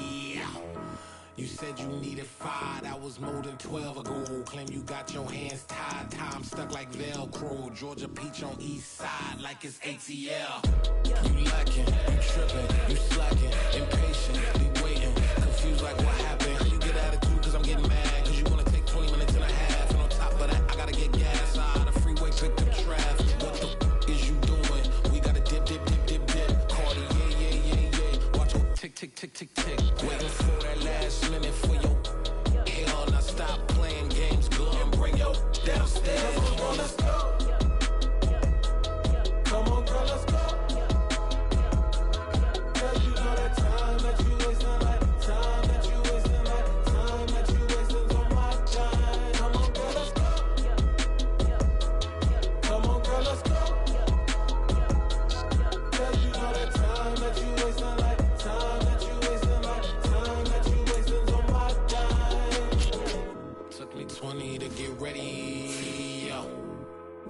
You said you needed 5, that was more than 12 ago. Claim you got your hands tied, time stuck like Velcro. Georgia Peach on east side like it's ATL. You lacking, you tripping, you slacking, impatient, be waiting, confused like what happened. How you get attitude cause I'm getting mad, cause you wanna take 20 minutes and a half. And on top of that, I gotta get gas out of the freeway, pick up traffic. What the is you doing? We gotta dip, dip, dip, dip, dip. Cardi, yeah. Watch your tick, tick, tick, tick, tick. Waiting for that last minute for your hell. Now stop playing games, go and bring your downstairs. Come on, let's go. Come on, girl, let's go. Girl, you know that time that you wasting, like time that you wasting, like time that you wasting on my time. Come on, girl, let's go. Come on, girl, let's go. Girl, you know that time that you wasting, like time that you wasting, like time that you wasting on my time. Took me 20 to get ready, yo.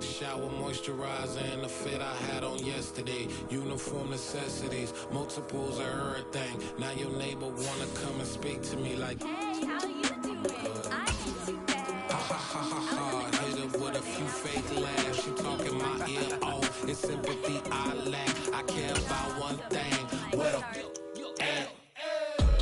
Shower, moisturizer, and the fit I had on yesterday. Uniform necessities, multiples of everything. Now your neighbor wanna come and speak to me like, hey, how you doing? I can do that. ha ha ha ha ha. Hit her with a few fake laughs. She talking my ear off. It's sympathy I lack. I care about one thing. What a at.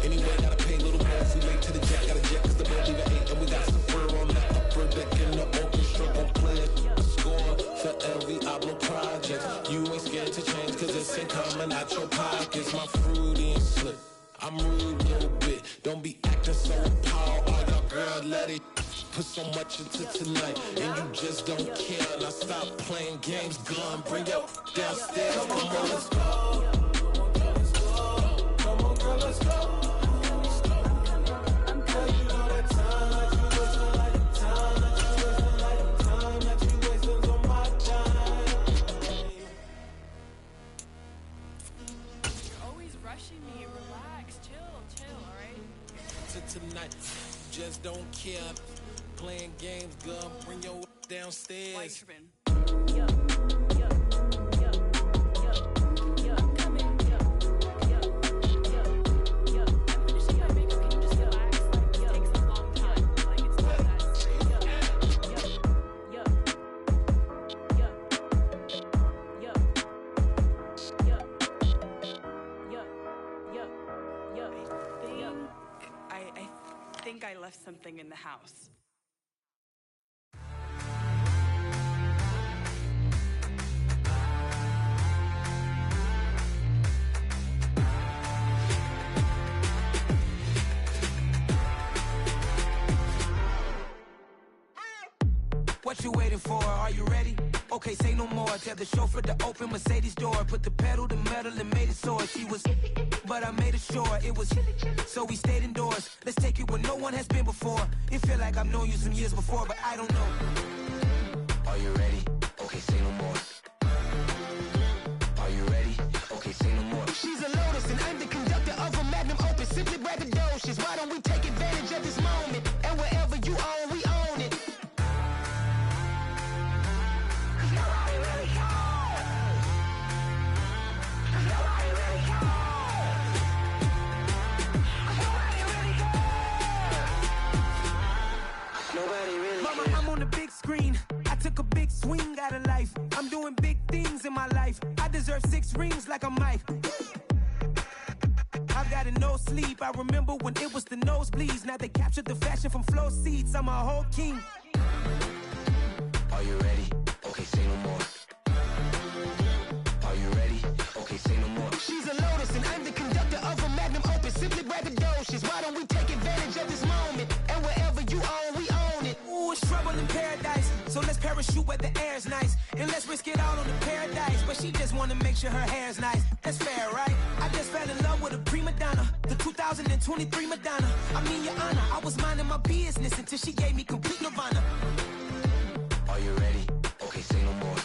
Anyway, gotta pay a little more if we late to the jack. Got a jet cause the boat leave at 8. And we got some fur on the upper deck in the orchestra. Gon' play a score for every Oblo project. You ain't scared to change cause it's ain't coming out your pockets. My fruity and slip. I'm rude a little bit. Don't be acting so appalled. All y'all girl, let it put so much into tonight. And you just don't care. Now stop playing games. Gun, bring your downstairs. Come on, let's go. Come on, girl, let's go. Girl, you know that time that you wasting, like time that you wasting, like time that you wasting on my time. You're always rushing me. Relax, chill, alright? To tonight, you just don't care. Playing games, gun, bring your downstairs. Why you tripping? I'm coming. I'm finishing my makeup. Can you just relax? Like, it takes a long time. Like, it's not that serious. think I left something in the house. What you waiting for? Are you ready? Okay, say no more. Tell the chauffeur to open Mercedes door. Put the pedal to metal and made it soar. She was, but I made it sure it was. So we stayed indoors. Let's take it where no one has been before. It feel like I've known you some years before, but I don't know. Are you ready? Okay, say no more. Are you ready? Okay, say no more. She's a Lotus and I'm the conductor of a Magnum Opus. Simply braggadocious. Why don't we take advantage of this moment? And wherever you own, we own it. Mama, I'm on the big screen. I took a big swing out of life. I'm doing big things in my life. I deserve 6 rings like I'm Mike. I've got no sleep. I remember when it was the nosebleeds. Now they captured the fashion from flow seats. I'm a whole king. Are you ready? Okay, say no more. Are you ready? Okay, say no more. She's a Lotus and I'm the conductor of a Magnum Opus. Simply braggadocious. Why don't we take advantage of this moment? And wherever you own, we own it. Ooh, it's trouble in paradise. So let's parachute where the air's nice. And let's risk it all on the paradise. But she just wanna make sure her hair's nice. That's fair, right? I just fell in love with a prima donna. The 2023 Madonna. I mean, your honor, I was minding my business until she gave me complete nirvana. Are you ready? Okay, say no more.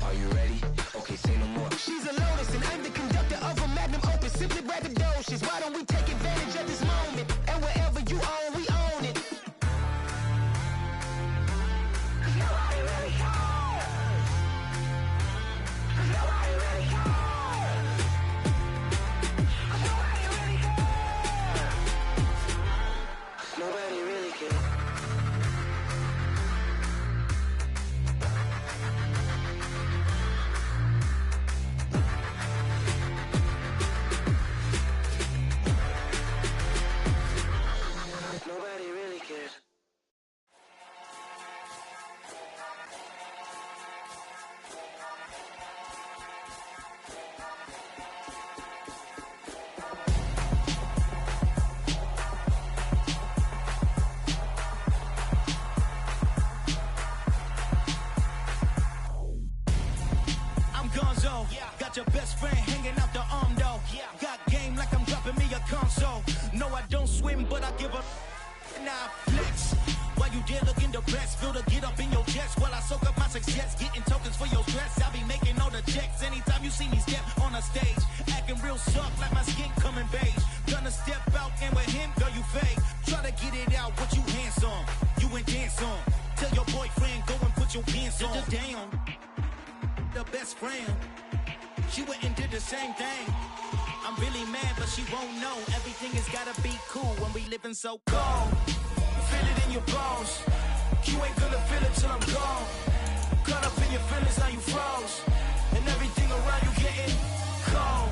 Are you ready? Okay, say no more. She's a Lotus and I'm the conductor of a Magnum Opus. Simply braggadocious. Why don't we take advantage of this moment? And wherever you own, we own it. Nobody really cares. Nobody really cares. Nobody really cares. Nobody really cares. Nobody really cares. I'm Gonzo. Got your best friend hanging out the arm though. Got game like I'm dropping me a console. No, I don't swim, but I give up. Now flex. While you there looking the best, feel the get up in your chest while I soak up my success. Getting tokens for your stress. I'll be making all the checks anytime you see me step on a stage. Acting real soft like my skin coming beige. Gonna step out and with him, girl, you fake. Try to get it out, what you handsome. You ain't dance on. Tell your boyfriend, go and put your pants on. Down. The best friend. She went and did the same thing. I'm really mad, but she won't know. Everything has gotta be cool when we living so cold. Feel it in your bones. You ain't gonna feel it till I'm gone. Caught up in your feelings, now you froze. And everything around you getting cold.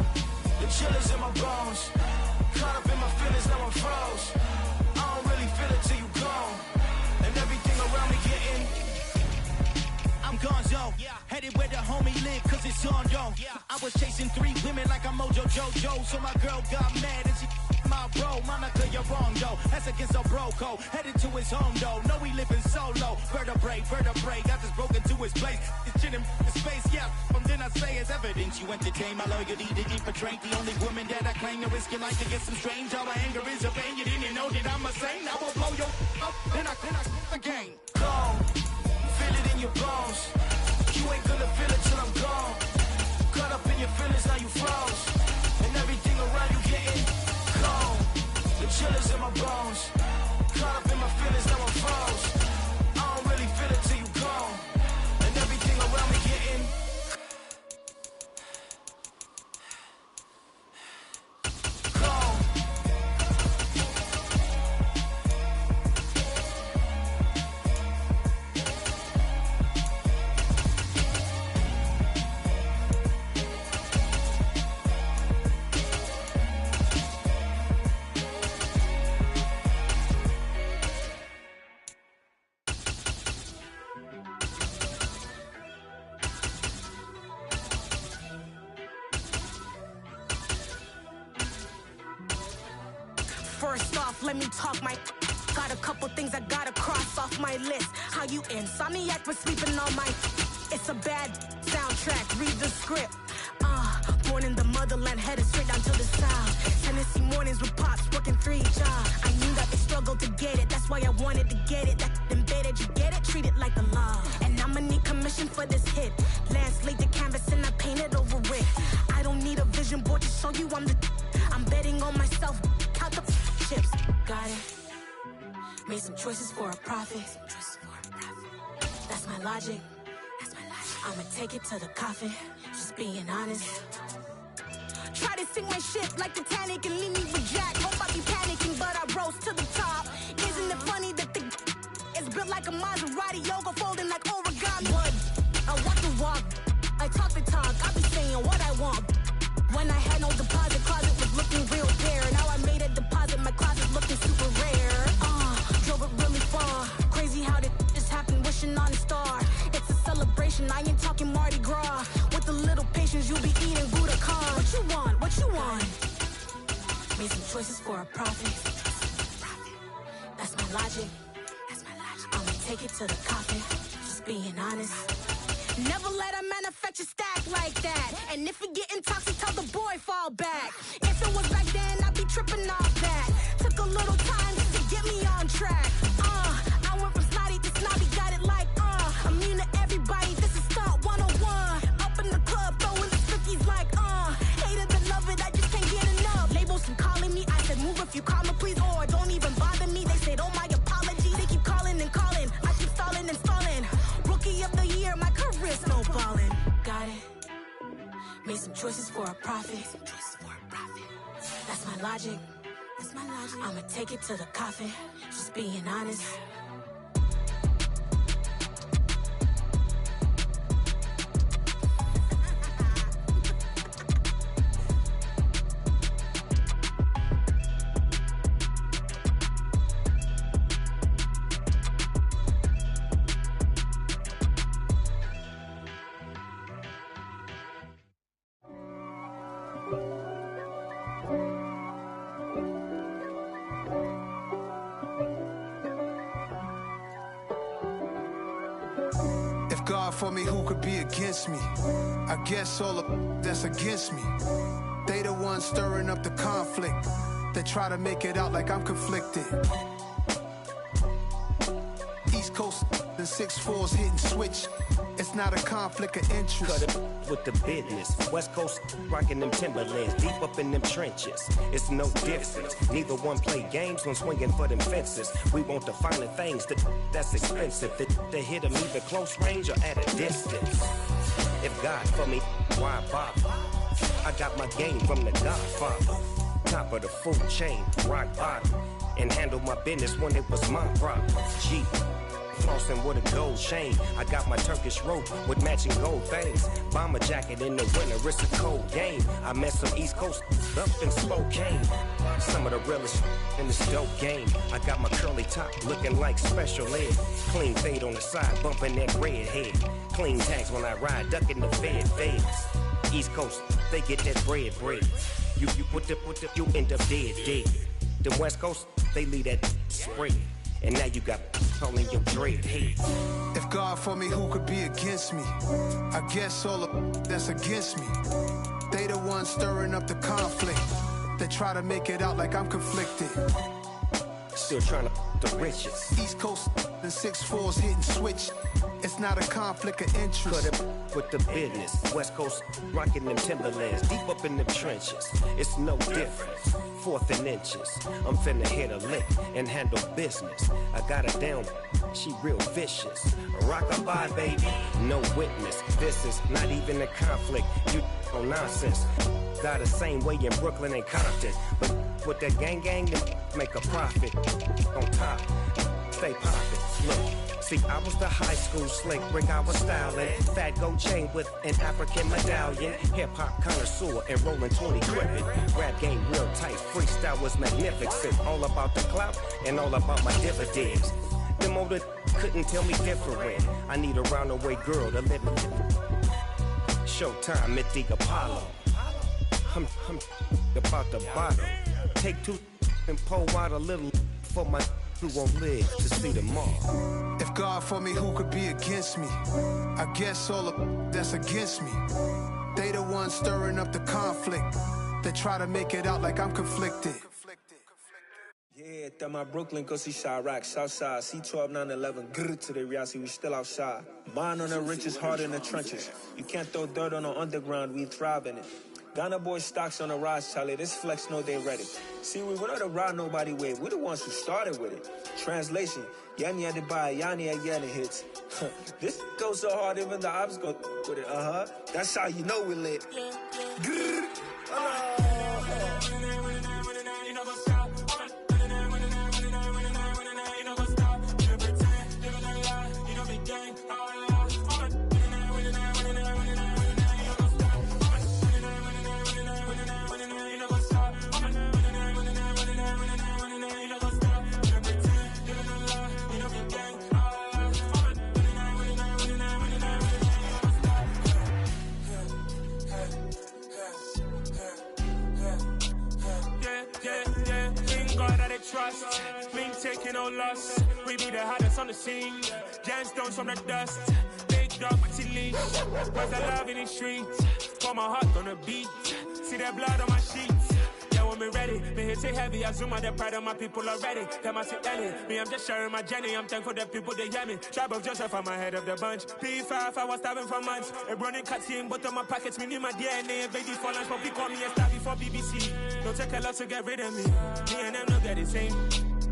The chill is in my bones. Caught up in my feelings, now I'm froze. I don't really feel it till you gone. And everything around me getting. I'm Gonzo, headed where the homie live, cause it's on though. I was chasing 3 women like I'm Mojo Jojo, so my girl got mad and she my bro. Monica, you're wrong though, that's against a bro code. Headed to his home though, no we living solo. Vertebrae, got this broken to his place. It's chin in space, yeah, from then I say it's evidence. You entertain my loyalty to infiltrate. The only woman that I claim to risk your life to get some strange. All my anger is a pain, you didn't know that I'm a saint. I will blow your up, then I again. Go. Feel it in your bones. You ain't gonna feel it till I'm gone. Caught up in your feelings, now you froze. And everything around you getting cold. The chill is in my bones. Caught up in my feelings, now I'm froze. I don't really feel it till you gone. And everything around me getting cold. First off, let me talk my. Got a couple things I gotta cross off my list. How you insomniac for sleeping on my. It's a bad soundtrack, read the script. Born in the motherland, headed straight down to the south. Tennessee mornings with pops, working 3 jobs. I knew that they struggled to get it, that's why I wanted to get it. That embedded, you get it, treat it like the law. And I'ma need commission for this hit. Lance laid the canvas and I painted over it. I don't need a vision board to show you I'm betting on myself, count the chips. Got it. Made some choices for a profit. That's my logic. I'ma take it to the coffin, just being honest. Try to sink my ship like Titanic and leave me with Jack. Hope I be panicking, but I rose to the top. Isn't it funny that the is built like a Maserati, yoga folding like origami? What? I walk the walk, I talk the talk, I be saying what I want. When I had no deposit, closet was looking real bare. Now I made a deposit, my closet looking super rare. Drove it really far, crazy how did this happen, wishing on a star. It's a celebration, I ain't talking Mardi Gras. With a little patience, you'll be eating Budokan. What you want, what you want? Made some choices for a profit. That's my logic. I'ma take it to the coffin, just being honest. Never let a manufacture stack like that. And if it getting toxic, tell the boy fall back. If it was back then, I'd be tripping off that. Took a little time just to get me on track. I went from snotty to snobby, got it like immune to everybody, this is stunt 101. Up in the club, throwing the cookies like hate it and love it, I just can't get enough. Labels keep calling me, I said move if you call me please, or don't even bother me. They said oh my apologies, they keep calling and calling, I keep stalling and stalling. Rookie of the year, my career snowballing. Got it. Made some choices for a profit. That's my logic. I'ma take it to the coffin, just being honest. God for me, who could be against me? I guess all of that's against me. They the ones stirring up the conflict. They try to make it out like I'm conflicted. East Coast and 6'4's hitting switch. It's not a conflict of interest. Cut it with the business. West Coast rocking them Timberlands, deep up in them trenches. It's no difference. Neither one play games when swinging for them fences. We want the finer things that's expensive. They hit them either close range or at a distance. If God for me, why bother? I got my game from the Godfather. Top of the food chain, rock bottom. And handle my business when it was my problem. G. Flossing with a gold chain. I got my Turkish rope with matching gold things. Bomber jacket in the winter, it's a cold game. I met some East Coast up in Spokane. Some of the realest in this dope game. I got my curly top looking like special ed. Clean fade on the side, bumping that red head. Clean tags when I ride, ducking the fades. East Coast, they get that bread. You put the, you end up dead. Then West Coast, they leave that spread. And now you got all in your dread head. If God for me, who could be against me? I guess all of that's against me. They the ones stirring up the conflict. They try to make it out like I'm conflicted. Still trying to the riches. East Coast and 6'4's hitting switch. It's not a conflict of interest. Cut it with the business. West Coast rocking them Timberlands, deep up in them trenches. It's no difference. 4th and inches. I'm finna hit a lick and handle business. I got her down, she real vicious. Rock-a-bye, baby, no witness. This is not even a conflict. You on nonsense. Got the same way in Brooklyn and Compton. But with that gang, make a profit. On top, stay poppin'. Look, see, I was the high school slick brick, I was styling. Fat gold chain with an African medallion. Hip-hop connoisseur and rolling 20 gripping. Rap game real tight, freestyle was magnificent. All about the clout and all about my dividends. Them older couldn't tell me different. I need a roundaway girl to live in. Showtime at the Apollo. I'm about the bottom. Take 2 and pour out a little for my who won't live to see tomorrow. If God for me, who could be against me? I guess all the that's against me. They the ones stirring up the conflict. They try to make it out like I'm conflicted. Yeah, that my Brooklyn, go see Chirac, Southside, C12, 911, grrr to the reality, we still outside. Mine on the riches, hard in the trenches. You can't throw dirt on the underground, we thrive in it. Ghana boys stocks on the rise, Charlie, this flex know they ready. See, we not to ride nobody wave, we the ones who started with it. Translation, Yanni had to buy, Yanni again hits. This goes so hard, even the ops go with it, That's how you know we lit. Grrr. Trust, me taking no loss. We be the hottest on the scene. Gemstones from the dust. Big dog, but he leash. Cause the love in the streets. Pour my heart on the beat. See that blood on my sheets. Yeah, when me ready, me hit it heavy. I zoom out the pride of my people already. Them I see Ellie. Me, I'm just sharing my journey. I'm thankful that people they hear me. Tribe of Joseph, I'm ahead of the bunch. P5, I was starving for months. A running cut seeing both of my pockets. Me need my DNA. Baby for lunch, but we call me a star before BBC. Don't take a lot to get rid of me. Me and them don't get the same.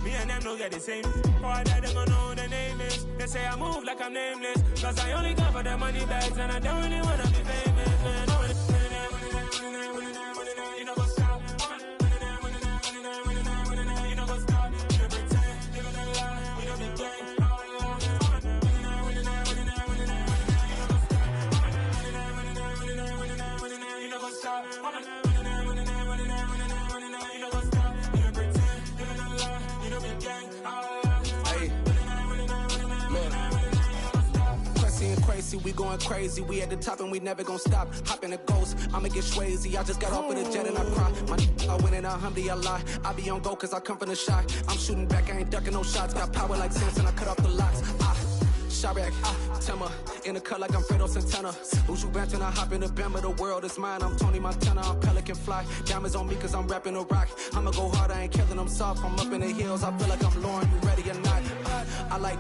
Me and them don't get the same. Boy, that them gonna know who the name is. They say I move like I'm nameless. Cause I only come for the money bags and I don't really wanna be famous, man. You know what's up? You know what's up? You pretend, living a lie. You know the game. You know what's up? Crazy, we going crazy. We at the top and we never gonna stop. Hop in a ghost, I'ma get swayzy. I just got off with a jet and I cry. I win in a Humvee, I lie. I be on go cause I come from the shot. I'm shooting back, I ain't ducking no shots. Got power like Samson, I cut off the locks. Chirac, Timmer, in the cut like I'm Fredo Santana. Who's you benching? I hop in the Bama, the world is mine. I'm Tony Montana, I'm Pelican Fly. Diamonds on me cause I'm rapping a rock. I'ma go hard, I ain't killing them soft. I'm up in the hills, I feel like I'm Lauren, you ready or not? I like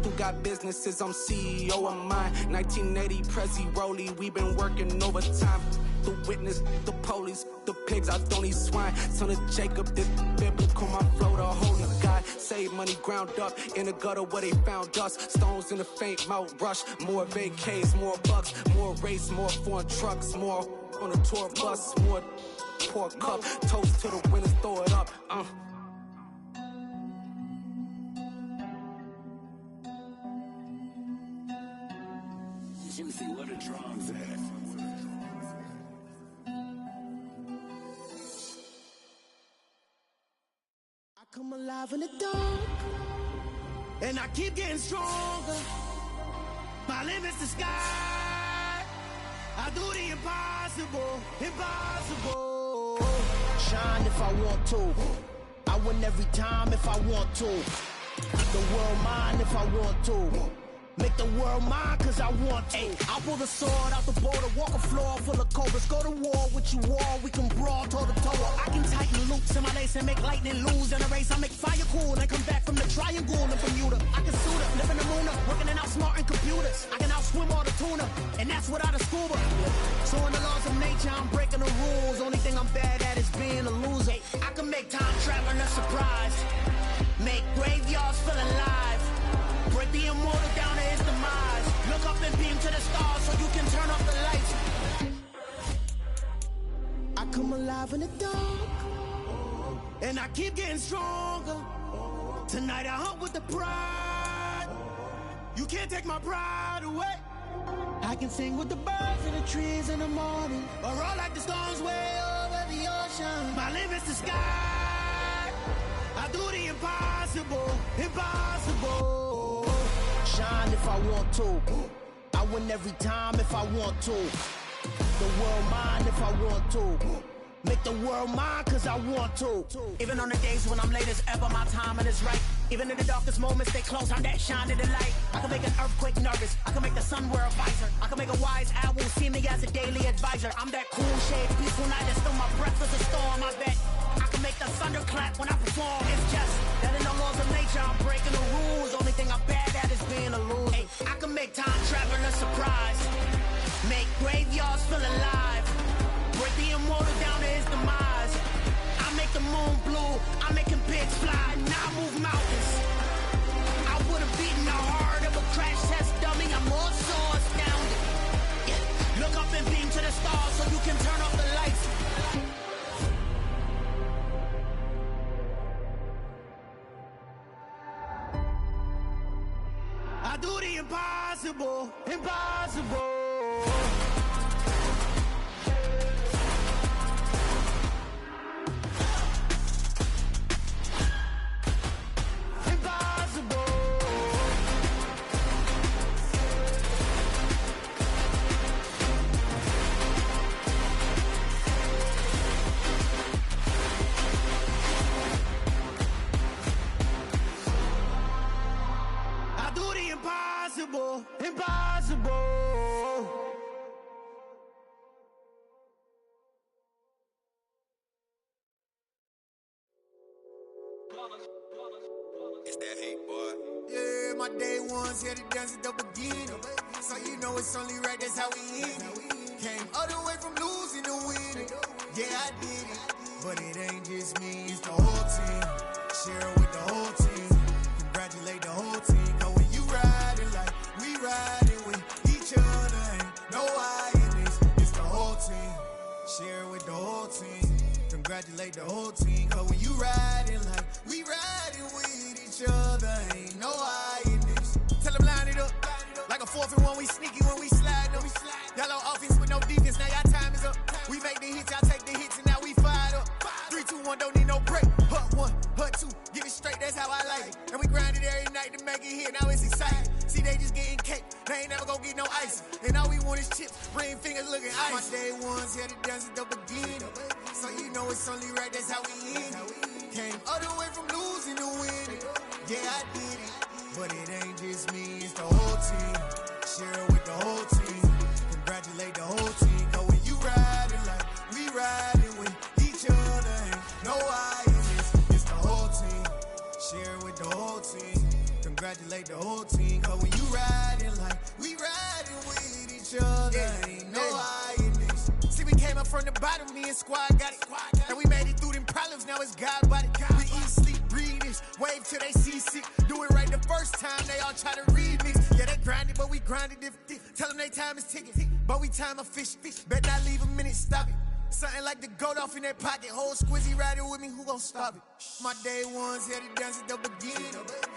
who got businesses, I'm CEO of mine. 1980, Prezi Rolly, we been working overtime. The witness, the police, the pigs, I don't eat swine. Son of Jacob, this biblical, my flow, the holy God. Save money ground up in the gutter where they found us. Stones in the faint mouth rush. More vacays, more bucks, more race, more foreign trucks, more on a tour bus, more pour cup. Toast to the winners, throw it up. Juicy, where the drums at? I come alive in the dark, and I keep getting stronger. My limit's the sky. I do the impossible, impossible. Shine if I want to. I win every time if I want to. The world mine if I want to. Make the world mine cause I want to. I'll pull the sword out the border, walk a floor full of cobras. Go to war with you all, we can brawl toe to toe. I can tighten loops in my lace and make lightning lose in a race. I make fire cool and come back from the triangle in Bermuda. I can suit up, live in the moon up, working and outsmarting computers. I can outswim all the tuna, and that's without a scuba. So in the laws of nature, I'm breaking the rules. Only thing I'm bad at is being a loser. I can make time traveling a surprise. Make graveyards feel alive. Break the immortal down to his demise. Look up and beam to the stars so you can turn off the lights. I come alive in the dark, and I keep getting stronger. Tonight I hunt with the pride. You can't take my pride away. I can sing with the birds and the trees in the morning, or roll like the storms way over the ocean. My limit's the sky. I do the impossible, impossible. Shine if I want to. I win every time if I want to. The world mine if I want to. Make the world mine cause I want to. Even on the days when I'm late as ever, my timing is right. Even in the darkest moments, they close on that shine of the light. I can make an earthquake nervous. I can make the sun wear a visor. I can make a wise owl see me as a daily advisor. I'm that cool shade, peaceful night that's still my breath is a storm. I bet I can make the thunder clap when I perform. It's just that in the laws of nature, I'm breaking the rules. Only thing I'm bad at is being a loser. Hey, I can make time travel a surprise. Make graveyards feel alive. Break the immortal down to his demise. I make the moon blue. I'm making pigs fly. Now I move mountains. I would have beaten the heart of a crash test dummy. I'm more so astounded. Yeah. Look up and beam to the stars so you can turn off the lights. I do the impossible, impossible. Impossible, impossible. It's that hate, boy. Yeah, my day ones here to dance at the beginning. So you know it's only right, that's how we end it. Came all the way from losing to winning. Yeah, I did it. But it ain't just me, it's the whole team. Share it with the whole team. Congratulate the whole team. Cause when you riding like we riding with each other, ain't no I in this. It's the whole team. Share it with the whole team. Congratulate the whole team. Cause when you riding like we riding with each other, ain't no I in this. Tell them line it up. Like a 4th and 1, we sneaky when we slide them. Yellow offense with no defense, now y'all time is up. We make the hits, y'all take the hits, and now we fired up. 3, 2, 1, don't need no break. Hut 1, hut 2, give it straight, that's how I like it. And we grind it every night to make it hit, now it's exciting. See, they just getting cake, they ain't never gonna get no ice. And all we want is chips, ring fingers looking ice. My day ones here to dance at the beginning. So you know it's only right, that's how we end it. Came all the way from losing to winning. Yeah, I did it. But it ain't just me, it's the whole team. Share it with the whole team. Congratulate the whole team. Cause when you riding like we riding with each other, ain't no I in this. It's the whole team. Share it with the whole team. Congratulate the whole team. Cause when you riding like we riding with each other, ain't no I in this. See, we came up from the bottom, me and squad got it. And we made it through them problems, now it's God body. We eat, sleep, breathe this. Wave till they seasick. Do it right the first time, they all try to remix. Yeah, they grinded, but we grinded different. Tell them they time is ticking, but we time a fish. Bet not leave a minute, stop it. Something like the goat off in their pocket. Whole squizzy riding with me, who gon' stop it? My day ones here to dance at the beginning.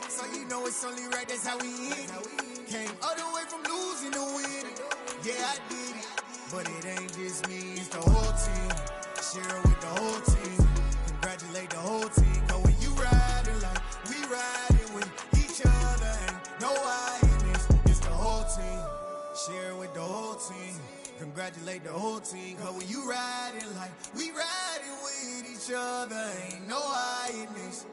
So you know it's only right, that's how we end it. Came all the way from losing to winning. Yeah, I did it. But it ain't just me, it's the whole team. Share it with the whole team. Congratulate the whole team. Cause when you riding like we riding with each other, ain't no I in this. It's the whole team. Share it with the whole team. Congratulate the whole team. Cause when you riding like we riding with each other, ain't no I in this.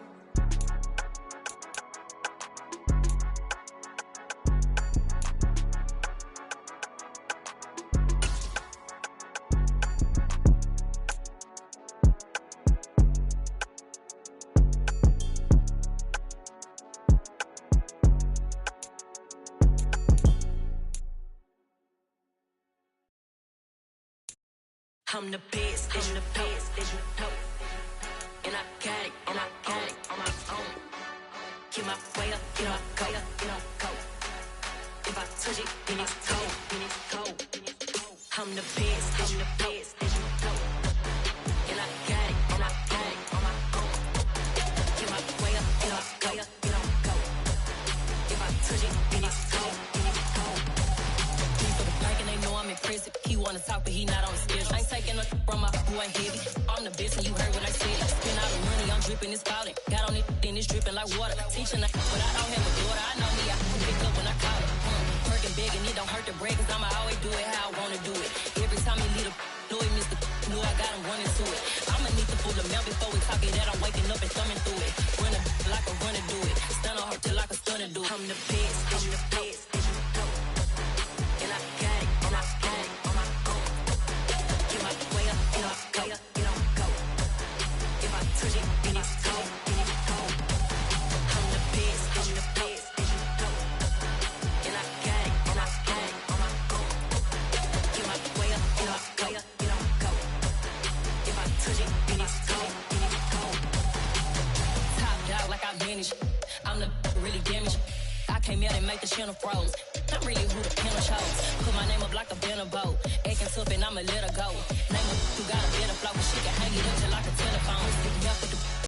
I'm the best, I'm the best, as you know. And I got it, and I got it on my own. Get my way up, get up, go, get up, go. If I touch it, then it's cold, then it's cold. I'm the best, I'm the best, as you know. And I got it, and I got it on my own. Get my way up, get up, go, get up, go. If I touch it, then it's cold, then it's cold. People like and they know I'm impressive. He wanna talk, but he not on the schedule. I ain't taking nothing from my boy heavy. I'm the best, and you heard what I said. Spend all the money, I'm dripping, it's spouting. Got on it, then it's dripping like water. Teaching, but I don't have a daughter. I know me, I can pick up when I call it. Working big, and it don't hurt to break, cause I'ma always do it how I wanna do it. Every time he lead a know he missed the knew I got him running to it. Backing up and thumbing through it. Running like a runner do it. Stun on her till like a stunner do it. I'm the best, I'm the best. And I got it, and I got it on my own. Get my way up, and I go, and I go. If I touch it, then it's cold, then it's cold. I'm the best, I'm the best. And I got it, and I got it on my own. Get my way up, and I go, and I go. If I touch it, then it's cold, then it's cold. Top dog like I manage. I'm the really damaged. I came out and make the channel froze. I'm really who the piano shows. Put my name up like a banner boat. Acting tough and I'ma let her go. Name her who got a better flow, but she can hang it up just like a telephone.